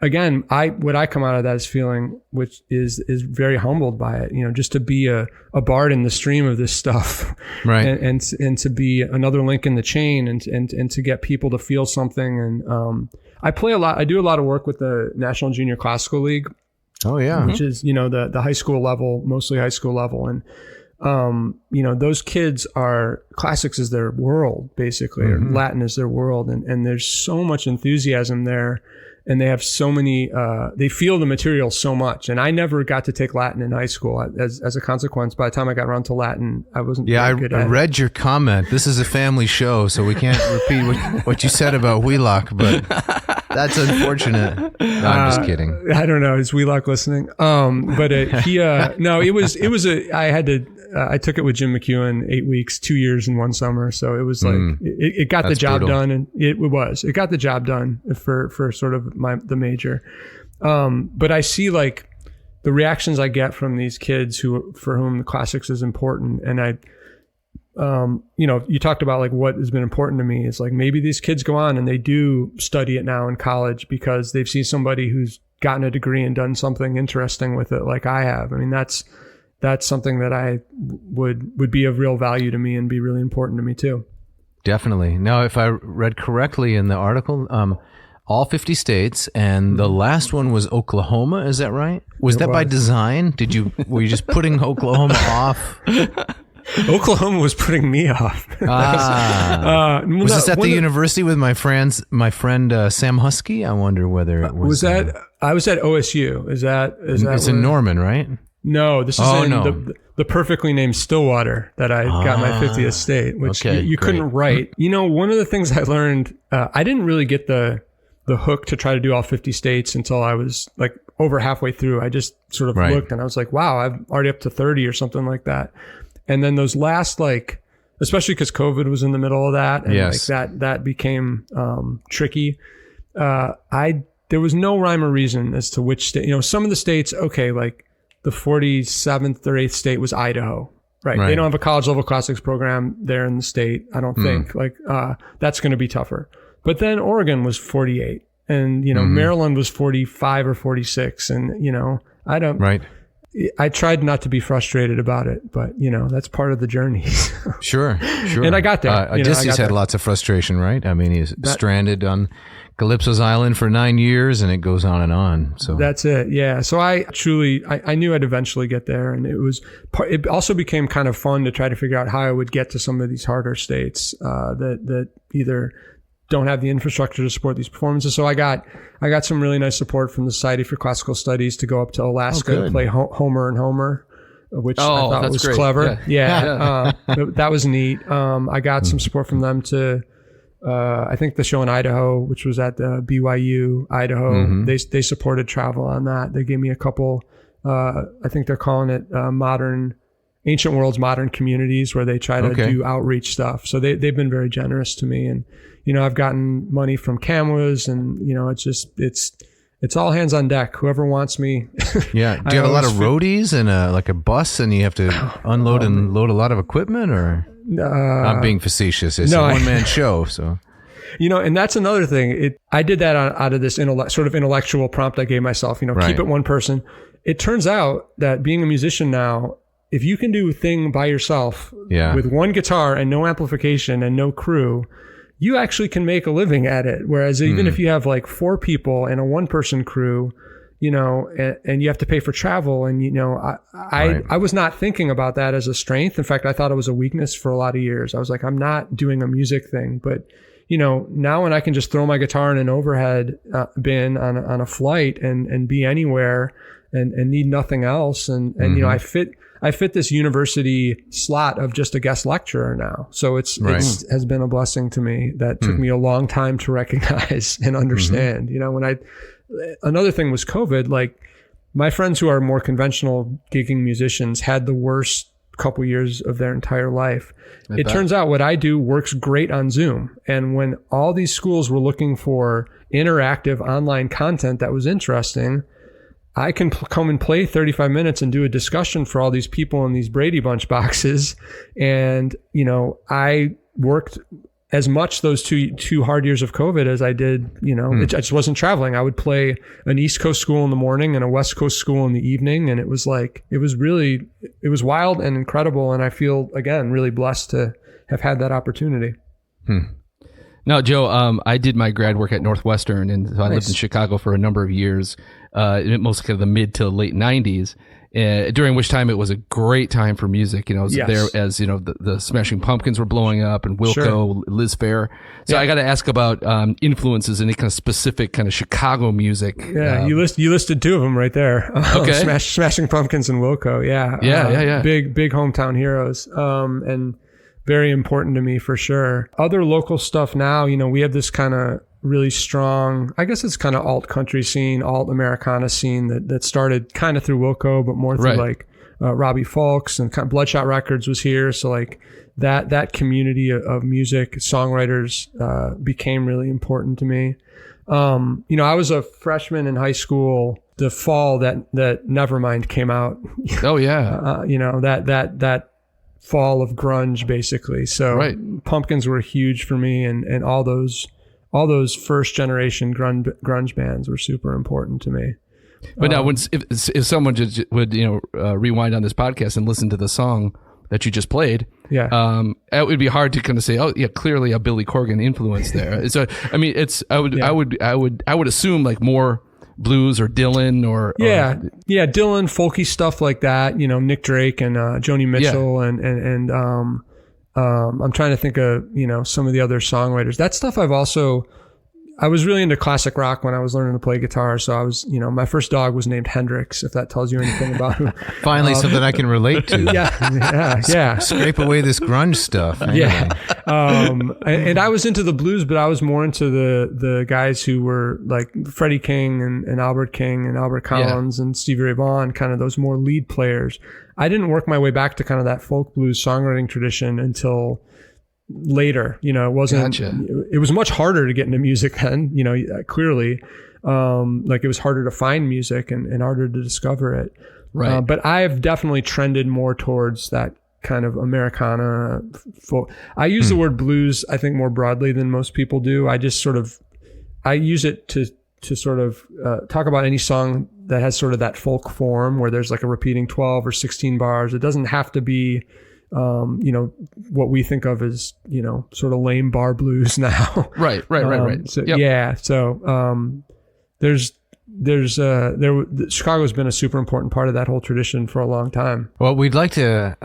again, what I come out of that is feeling, which is very humbled by it. Just to be a bard in the stream of this stuff, right? And to be another link in the chain, and to get people to feel something. And I play a lot. I do a lot of work with the National Junior Classical League. Oh yeah, which is the high school level, mostly high school level, and those kids are, classics is their world, basically, or Latin is their world. And there's so much enthusiasm there and they have so many, they feel the material so much. And I never got to take Latin in high school. As a consequence, by the time I got around to Latin, I wasn't very good at it. I read your comment. This is a family show, so we can't repeat what you said about Wheelock, but that's unfortunate. No, I'm just kidding. I don't know. Is Wheelock listening? I took it with Jim McEwen, 8 weeks, 2 years in one summer. So it was like, it got the job done, and it got the job done for sort of the major. But I see like the reactions I get from these kids for whom the classics is important. And you talked about like what has been important to me is like, maybe these kids go on and they do study it now in college because they've seen somebody who's gotten a degree and done something interesting with it, like I have. I mean, that's something that I would be of real value to me and be really important to me too. Definitely. Now, if I read correctly in the article, all 50 states, and the last one was Oklahoma. Is that right? Was that by design? Were you just putting Oklahoma off? Oklahoma was putting me off. Was this at the university with my friend Sam Husky? I wonder whether it was. I was at OSU. Is that it's in Norman, right? No, this is the perfectly named Stillwater that I got my 50th state, which you couldn't write. You know, one of the things I learned, I didn't really get the hook to try to do all 50 states until I was like over halfway through. I just sort of looked and I was like, wow, I'm already up to 30 or something like that. And then those last, like, especially because COVID was in the middle of that, and like that became tricky. There was no rhyme or reason as to which state. You know, some of the states, okay, like the 47th or 8th state was Idaho, right? They don't have a college level classics program there in the state, I don't think. Like that's going to be tougher. But then Oregon was 48, and you know Maryland was 45 or 46, and you know I tried not to be frustrated about it, but you know that's part of the journey. Sure. And I got there. Odysseus had lots of frustration, right? I mean, he's stranded on Calypso's island for 9 years, and it goes on and on. So that's it. Yeah. So I knew I'd eventually get there, and it also became kind of fun to try to figure out how I would get to some of these harder states that either don't have the infrastructure to support these performances. So I got some really nice support from the Society for Classical Studies to go up to Alaska to play Homer and Homer, which I thought was great. Clever. Yeah. That was neat. I got some support from them to, I think the show in Idaho, which was at the BYU Idaho, they supported travel on that. They gave me a couple, I think they're calling it Ancient Worlds Modern Communities, where they try to do outreach stuff. So they've been very generous to me. And, you know, I've gotten money from CAMWAs, and, you know, it's all hands on deck. Whoever wants me. Yeah. Do you have a lot of roadies and like a bus, and you have to unload and load a lot of equipment, or? I'm being facetious. It's a one-man show, so. You know, and that's another thing. I did that out of this sort of intellectual prompt I gave myself, you know, keep it one person. It turns out that being a musician now, if you can do a thing by yourself with one guitar and no amplification and no crew, you actually can make a living at it. Whereas even if you have like 4 people and a 1-person crew, you know, and you have to pay for travel, and, you know, I was not thinking about that as a strength. In fact, I thought it was a weakness for a lot of years. I was like, I'm not doing a music thing. But, you know, now when I can just throw my guitar in an overhead bin on a flight and be anywhere and need nothing else. And you know, I fit this university slot of just a guest lecturer now. So it has been a blessing to me that took me a long time to recognize and understand. You know, another thing was COVID. Like, my friends who are more conventional gigging musicians had the worst couple years of their entire life. It turns out what I do works great on Zoom. And when all these schools were looking for interactive online content that was interesting, I can come and play 35 minutes and do a discussion for all these people in these Brady Bunch boxes. And, you know, I worked as much those two hard years of COVID as I did, you know, I just wasn't traveling. I would play an East Coast school in the morning and a West Coast school in the evening. And it was wild and incredible. And I feel, again, really blessed to have had that opportunity. Now, Joe, I did my grad work at Northwestern, and so I lived in Chicago for a number of years, mostly kind of the mid to late 90s, during which time it was a great time for music. You know, I was there as, you know, the Smashing Pumpkins were blowing up, and Wilco, Liz Phair. So I got to ask about influences in any kind of specific kind of Chicago music. Yeah, you listed 2 of them right there. Smashing Pumpkins and Wilco. Yeah. Big hometown heroes. And very important to me for sure. Other local stuff now, you know, we have this kind of really strong, I guess it's kind of alt country scene, alt Americana scene that started kind of through Wilco, but more through like Robbie Fulks, and kind of Bloodshot Records was here. So like that community of music songwriters became really important to me. You know, I was a freshman in high school the fall that Nevermind came out. Oh yeah. You know, that fall of grunge basically. So Pumpkins were huge for me, and all those first generation grunge bands were super important to me. But now, if someone just would, you know, rewind on this podcast and listen to the song that you just played, it would be hard to kind of say, oh yeah, clearly a Billy Corgan influence there. So I mean, I would assume like more blues or Dylan or Dylan, folky stuff like that. You know, Nick Drake and Joni Mitchell and I'm trying to think of, you know, some of the other songwriters. That stuff I was really into classic rock when I was learning to play guitar. So I was, my first dog was named Hendrix, if that tells you anything about who. Finally, something I can relate to. Yeah. Scrape away this grunge stuff. Anyway. Yeah. And I was into the blues, but I was more into the guys who were like Freddie King and Albert King and Albert Collins and Stevie Ray Vaughan, kind of those more lead players. I didn't work my way back to kind of that folk blues songwriting tradition until later. It wasn't, it was much harder to get into music then, clearly. Like it was harder to find music and harder to discover it. Right. But I've definitely trended more towards that kind of Americana folk. I use the word blues, I think, more broadly than most people do. I just I use it to sort of talk about any song that has sort of that folk form where there's like a repeating 12 or 16 bars. It doesn't have to be, what we think of as, sort of lame bar blues now. Right. So, yeah. So, Chicago's been a super important part of that whole tradition for a long time. Well, we'd like to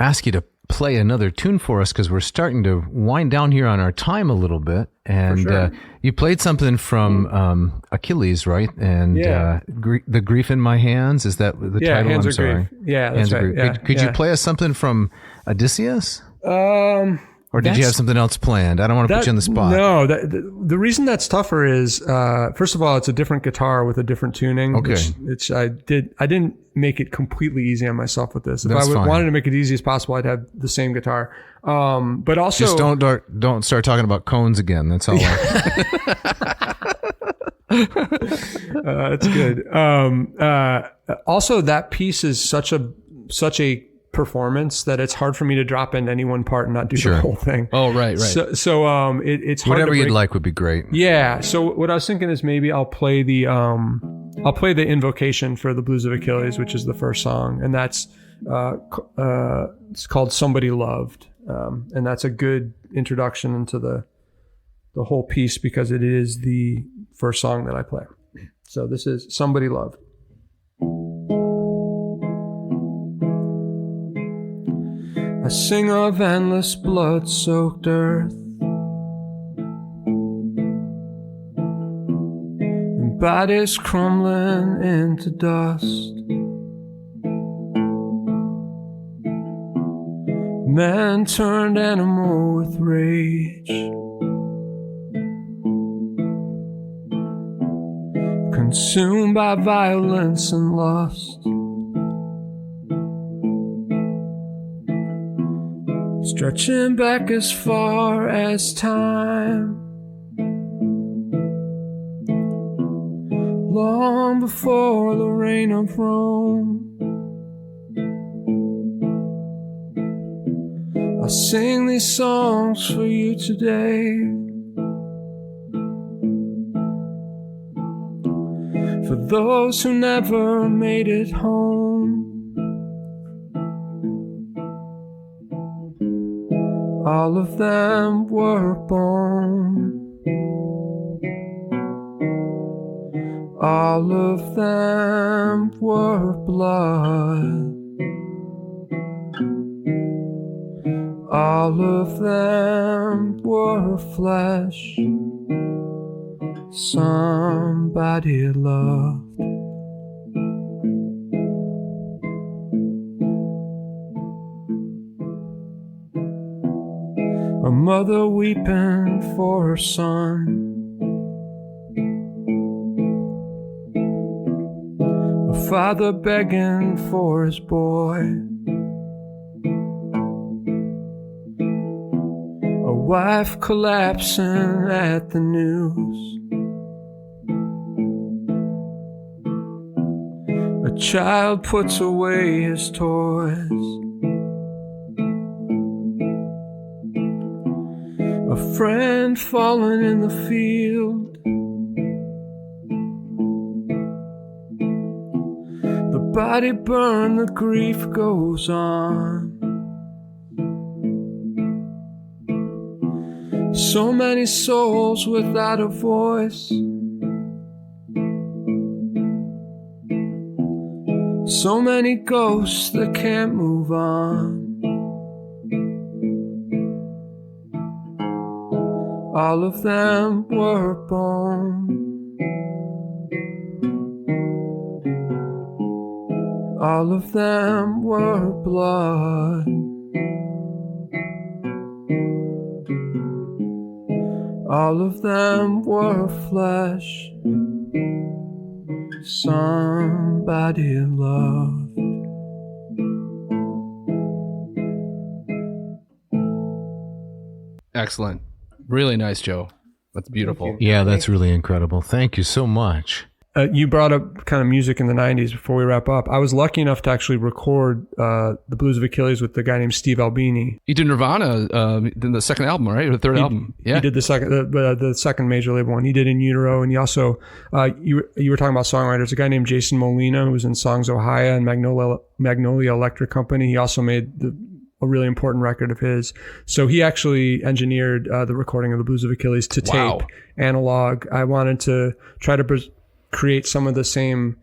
ask you to play another tune for us because we're starting to wind down here on our time a little bit. And sure. You played something from Achilles, right? And The Grief in My Hands, is that the title? Hands I'm of sorry. Grief. Yeah, that's right. Yeah, could you play us something from Odysseus? Or did you have something else planned? I don't want to put you on the spot. No, the reason that's tougher is, first of all, it's a different guitar with a different tuning. Okay. Which I didn't make it completely easy on myself with this. If That's fine. wanted to make it easy as possible, I'd have the same guitar. But also, just don't start talking about cones again. That's all. That's good. Also, that piece is such a performance that it's hard for me to drop into any one part and not do the whole thing. Oh, right. So it's hard whatever to you'd like would be great. Yeah. So what I was thinking is maybe I'll play the invocation for the Blues of Achilles, which is the first song, and that's it's called Somebody Loved, and that's a good introduction into the whole piece because it is the first song that I play. So this is Somebody Loved. I sing of endless blood-soaked earth and bodies crumbling into dust, men turned animal with rage, consumed by violence and lust. Stretching back as far as time, long before the reign of Rome. I sing these songs for you today, for those who never made it home. All of them were bone. All of them were blood. All of them were flesh. Somebody loved. A mother weeping for her son, a father begging for his boy, a wife collapsing at the news, a child puts away his toys, a friend fallen in the field, the body burned, the grief goes on. So many souls without a voice, so many ghosts that can't move on. All of them were bone. All of them were blood. All of them were flesh. Somebody loved. Excellent. Really nice, Joe. That's beautiful. Yeah, that's really incredible. Thank you so much. You brought up kind of music in the 90s before we wrap up. I was lucky enough to actually record the Blues of Achilles with the guy named Steve Albini. He did Nirvana in the second album, right? Or the third album? Yeah. He did the second major label one. He did In Utero, and he also, you were talking about songwriters, a guy named Jason Molina, who was in Songs Ohio and Magnolia Electric Company. He also made a really important record of his. So he actually engineered the recording of the Blues of Achilles to tape, analog. I wanted to try to create some of the same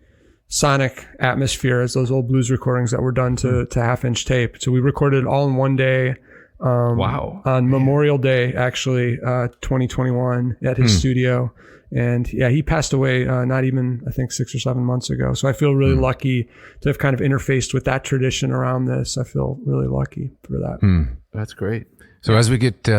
sonic atmosphere as those old blues recordings that were done to half-inch tape. So we recorded it all in one day. On Memorial Day, actually, 2021 at his studio. And yeah, he passed away not even, I think, 6 or 7 months ago. So I feel really lucky to have kind of interfaced with that tradition around this. I feel really lucky for that. That's great. So as we get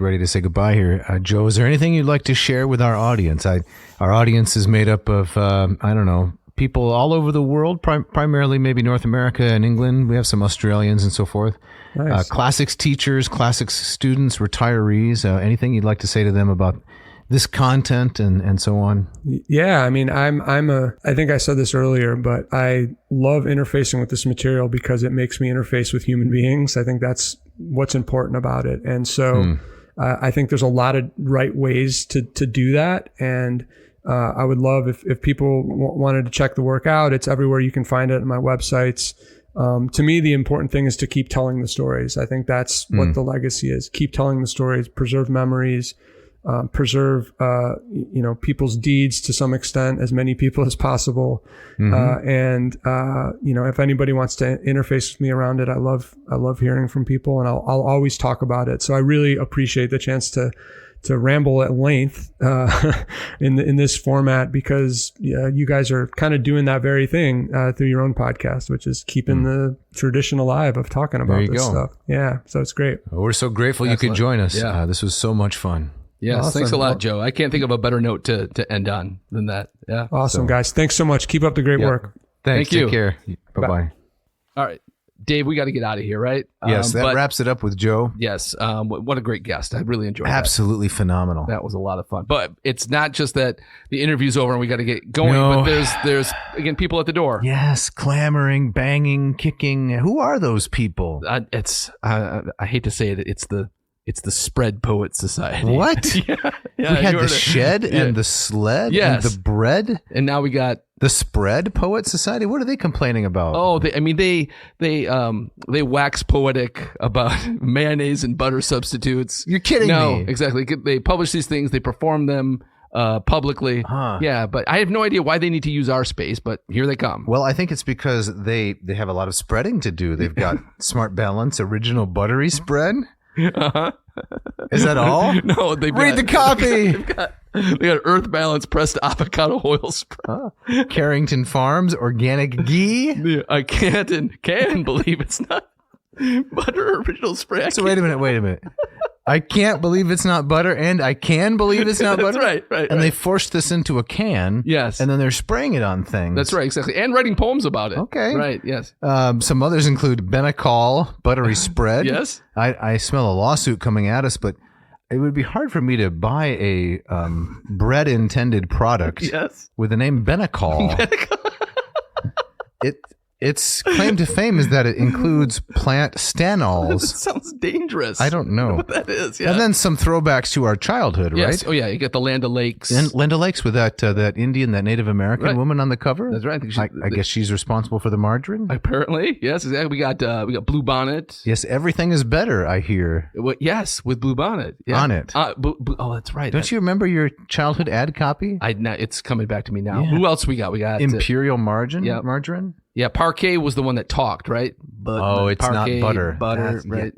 ready to say goodbye here, Joe, is there anything you'd like to share with our audience? Our audience is made up of I don't know, people all over the world, primarily maybe North America and England. We have some Australians and so forth. Nice. Classics teachers, classics students, retirees. Anything you'd like to say to them about this content and so on? Yeah, I mean, I think I said this earlier, but I love interfacing with this material because it makes me interface with human beings. I think that's what's important about it. And so I think there's a lot of right ways to do that. And I would love if people wanted to check the work out. It's everywhere you can find it on my websites. To me, the important thing is to keep telling the stories. I think that's what the legacy is. Keep telling the stories, preserve memories, preserve, people's deeds to some extent, as many people as possible. And if anybody wants to interface with me around it, I love hearing from people, and I'll always talk about it. So I really appreciate the chance to ramble at length, in this format, because you guys are kind of doing that very thing, through your own podcast, which is keeping the tradition alive of talking about this stuff. Yeah. So it's great. Well, we're so grateful you could join us. Yeah. This was so much fun. Yes, Awesome. Thanks a lot, Joe. I can't think of a better note to end on than that. Yeah. Awesome, guys. Thanks so much. Keep up the great work. Thanks. Thank you. Take care. Bye-bye. All right. Dave, we got to get out of here, right? Yes, that wraps it up with Joe. Yes. What a great guest. I really enjoyed Absolutely phenomenal. That was a lot of fun. But it's not just that the interview's over and we got to get going, No. but there's again, people at the door. Yes, clamoring, banging, kicking. Who are those people? I hate to say it. It's the Spread Poet Society. What? Yeah. We had you the heard it. shed Yeah. and the sled Yes. and the bread. And now we got The Spread Poet Society? What are they complaining about? they wax poetic about mayonnaise and butter substitutes. You're kidding No, me. exactly. They publish these things. They perform them publicly. Huh. Yeah, but I have no idea why they need to use our space, but here they come. Well, I think it's because they have a lot of spreading to do. They've got Smart Balance Original Buttery Spread. Uh-huh. Is that all? No, Read the copy. They got Earth Balance pressed avocado oil spread. Carrington Farms Organic Ghee. Yeah, I can't and can believe it's not butter original spread. So wait a minute. I can't believe it's not butter, and I can believe it's not That's butter. right. And they forced this into a can. Yes. And then they're spraying it on things. That's right, exactly. And writing poems about it. Okay. Right, yes. Some others include Benecol Buttery Spread. Yes. I smell a lawsuit coming at us, but it would be hard for me to buy a bread-intended product Yes. with the name Benecol. Its claim to fame is that it includes plant That stanols. sounds dangerous. I don't know. What that is, yeah. And then some throwbacks to our childhood, yes. right? Oh, yeah, you get the Land O'Lakes. And Linda Lakes with that Indian, that Native American Right. woman on the cover. That's right. I guess she's responsible for the margarine. Apparently, yes, exactly. We got Blue Bonnet. Yes, everything is better, I hear. Yes, with Blue Bonnet. Yeah. On it. Oh, that's right. Don't you remember your childhood ad copy? It's coming back to me now. Yeah. Who else we got? We got Imperial margarine? yeah. Margarine? Yeah, Parquet was the one that talked, right? But It's not Parquet, butter. Butter, That's- right?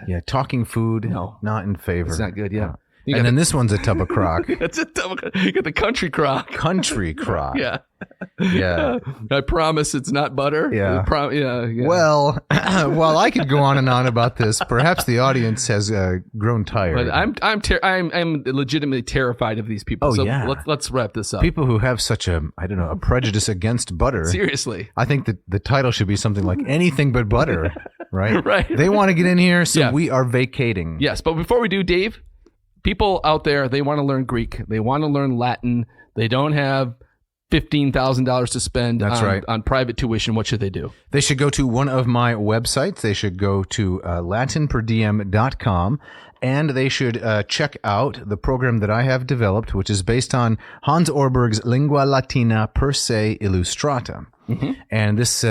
Yeah, talking food, No. not in favor. It's not good, yeah. And then this one's a tub of crock. That's a tub. You got the country crock. Country crock. Yeah. Yeah. I promise it's not butter. Yeah. Yeah. Well, while I could go on and on about this, perhaps the audience has grown tired. But I'm legitimately terrified of these people. Oh, so yeah. let's wrap this up. People who have such a prejudice against butter. Seriously. I think that the title should be something like anything but butter, right? Right. They want to get in here, so Yeah. we are vacating. Yes, but before we do, Dave, people out there, they want to learn Greek. They want to learn Latin. They don't have $15,000 to spend on private tuition. What should they do? They should go to one of my websites. They should go to latinperdiem.com, and they should check out the program that I have developed, which is based on Hans Orberg's Lingua Latina per se illustrata. Mm-hmm. And this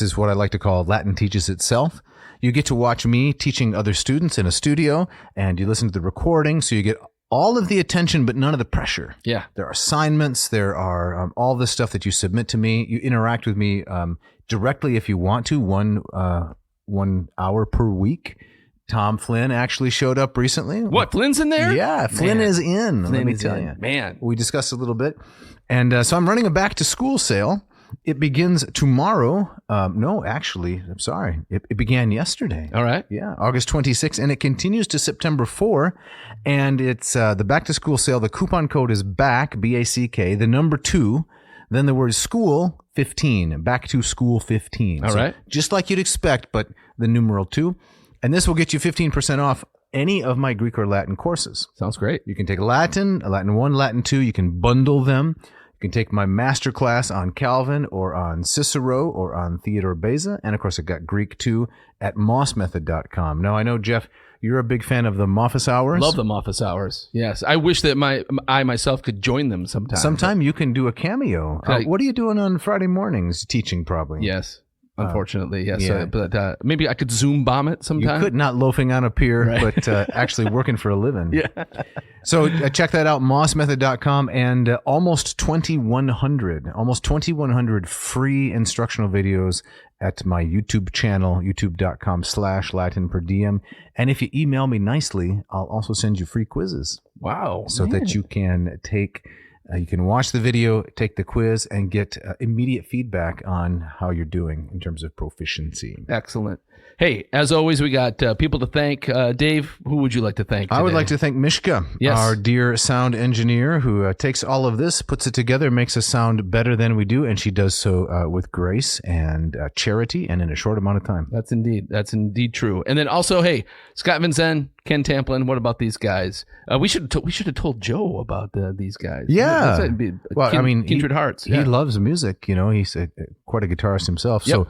is what I like to call Latin teaches itself. You get to watch me teaching other students in a studio, and you listen to the recording, so you get all of the attention, but none of the pressure. Yeah. There are assignments. There are all the stuff that you submit to me. You interact with me directly if you want to, 1 hour per week. Tom Flynn actually showed up recently. What, Flynn's in there? Yeah, Flynn is in. Let me tell in. you. Man. We discussed a little bit. And so I'm running a back to school sale. It begins tomorrow. No, actually, I'm sorry. It began yesterday. All right. Yeah, August 26th, and it continues to September 4. And it's the back to school sale. The coupon code is BACK, B-A-C-K, the number 2, then the word school, 15, back to school 15. All right. Just like you'd expect, but the numeral 2. And this will get you 15% off any of my Greek or Latin courses. Sounds great. You can take Latin 1, Latin 2. You can bundle them. You can take my master class on Calvin or on Cicero or on Theodore Beza. And, of course, I've got Greek, too, at mossmethod.com. Now, I know, Jeff, you're a big fan of the office hours. Love the office hours. Yes. I wish that I myself could join them sometime. Sometime you can do a cameo. What are you doing on Friday mornings? Teaching, probably. Yes. Unfortunately, yes. yeah. But maybe I could Zoom bomb it sometime. You could, not loafing on a pier, Right. but actually working for a living. Yeah. So check that out, mossmethod.com, and almost 2,100 free instructional videos at my YouTube channel, youtube.com/LatinPerDiem. And if you email me nicely, I'll also send you free quizzes. Wow. So that you can take... you can watch the video, take the quiz, and get immediate feedback on how you're doing in terms of proficiency. Excellent. Hey, as always, we got people to thank. Dave, who would you like to thank today? I would like to thank Mishka, Yes. our dear sound engineer, who takes all of this, puts it together, makes us sound better than we do, and she does so with grace and charity and in a short amount of time. That's indeed true. And then also, hey, Scott Vincennes, Ken Tamplin, what about these guys? We should have told Joe about these guys. Yeah. Kindred Hearts. He Yeah. loves music. You know, he's quite a guitarist himself. Yep.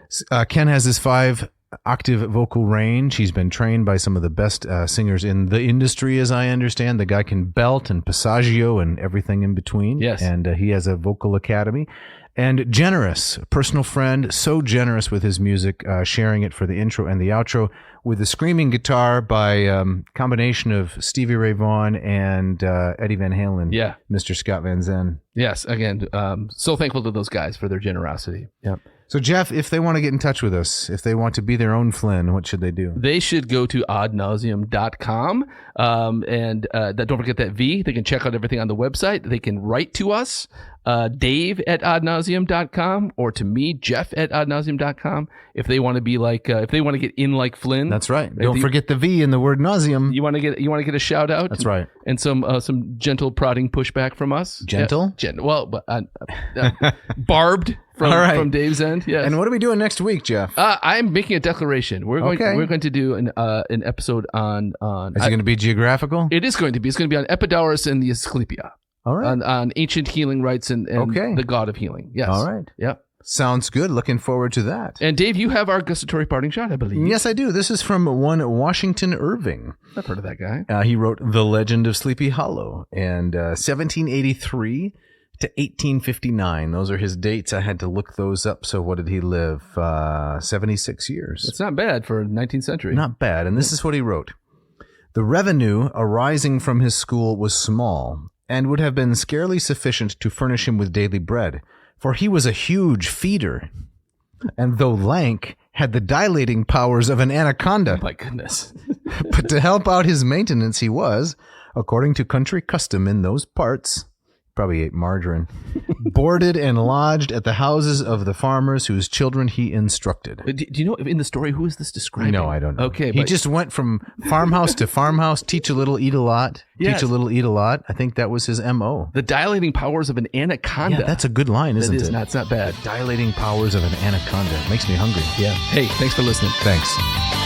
So Ken has this 5-octave vocal range. He's been trained by some of the best singers in the industry, as I understand. The guy can belt and passaggio and everything in between. Yes. And he has a vocal academy. And generous, personal friend, so generous with his music, sharing it for the intro and the outro with the screaming guitar by combination of Stevie Ray Vaughan and Eddie Van Halen. Yeah. Mr. Scott Van Zen. Yes. Again, so thankful to those guys for their generosity. Yep. So, Jeff, if they want to get in touch with us, if they want to be their own Flynn, what should they do? They should go to oddnauseum.com. And don't forget that V. They can check out everything on the website. They can write to us, Dave at oddnauseum.com, or to me, Jeff at oddnauseum.com. If they want to be like, if they want to get in like Flynn. That's right. Don't forget the V in the word nauseum. You want to get a shout out. That's right. And some gentle prodding pushback from us. Gentle? Well, but barbed from Dave's end. Yes. And what are we doing next week, Jeff? I'm making a declaration. We're going to do an episode on. Is it going to be geographical? It is going to be. It's going to be on Epidaurus and the Asclepia. All right. On ancient healing rites and the god of healing. Yes. All right. Yep. Sounds good. Looking forward to that. And Dave, you have our gustatory parting shot, I believe. Yes, I do. This is from one Washington Irving. I've heard of that guy. He wrote The Legend of Sleepy Hollow, and 1783 to 1859. Those are his dates. I had to look those up. So what did he live? 76 years. It's not bad for 19th century. Not bad. And this is what he wrote. The revenue arising from his school was small, and would have been scarcely sufficient to furnish him with daily bread, for he was a huge feeder, and though lank, had the dilating powers of an anaconda. Oh my goodness. But to help out his maintenance, he was, according to country custom in those parts, probably ate margarine, boarded and lodged at the houses of the farmers whose children he instructed. Do you know in the story who is this describing? No, I don't know. Okay, he but just went from farmhouse to farmhouse, teach a little, eat a lot, Yes. teach a little, eat a lot. I think that was his MO. the dilating powers of an anaconda. Yeah, that's a good line, isn't That is it? not, it's not bad. Dilating powers of an anaconda. Makes me hungry. Yeah. Hey, thanks for listening. Thanks.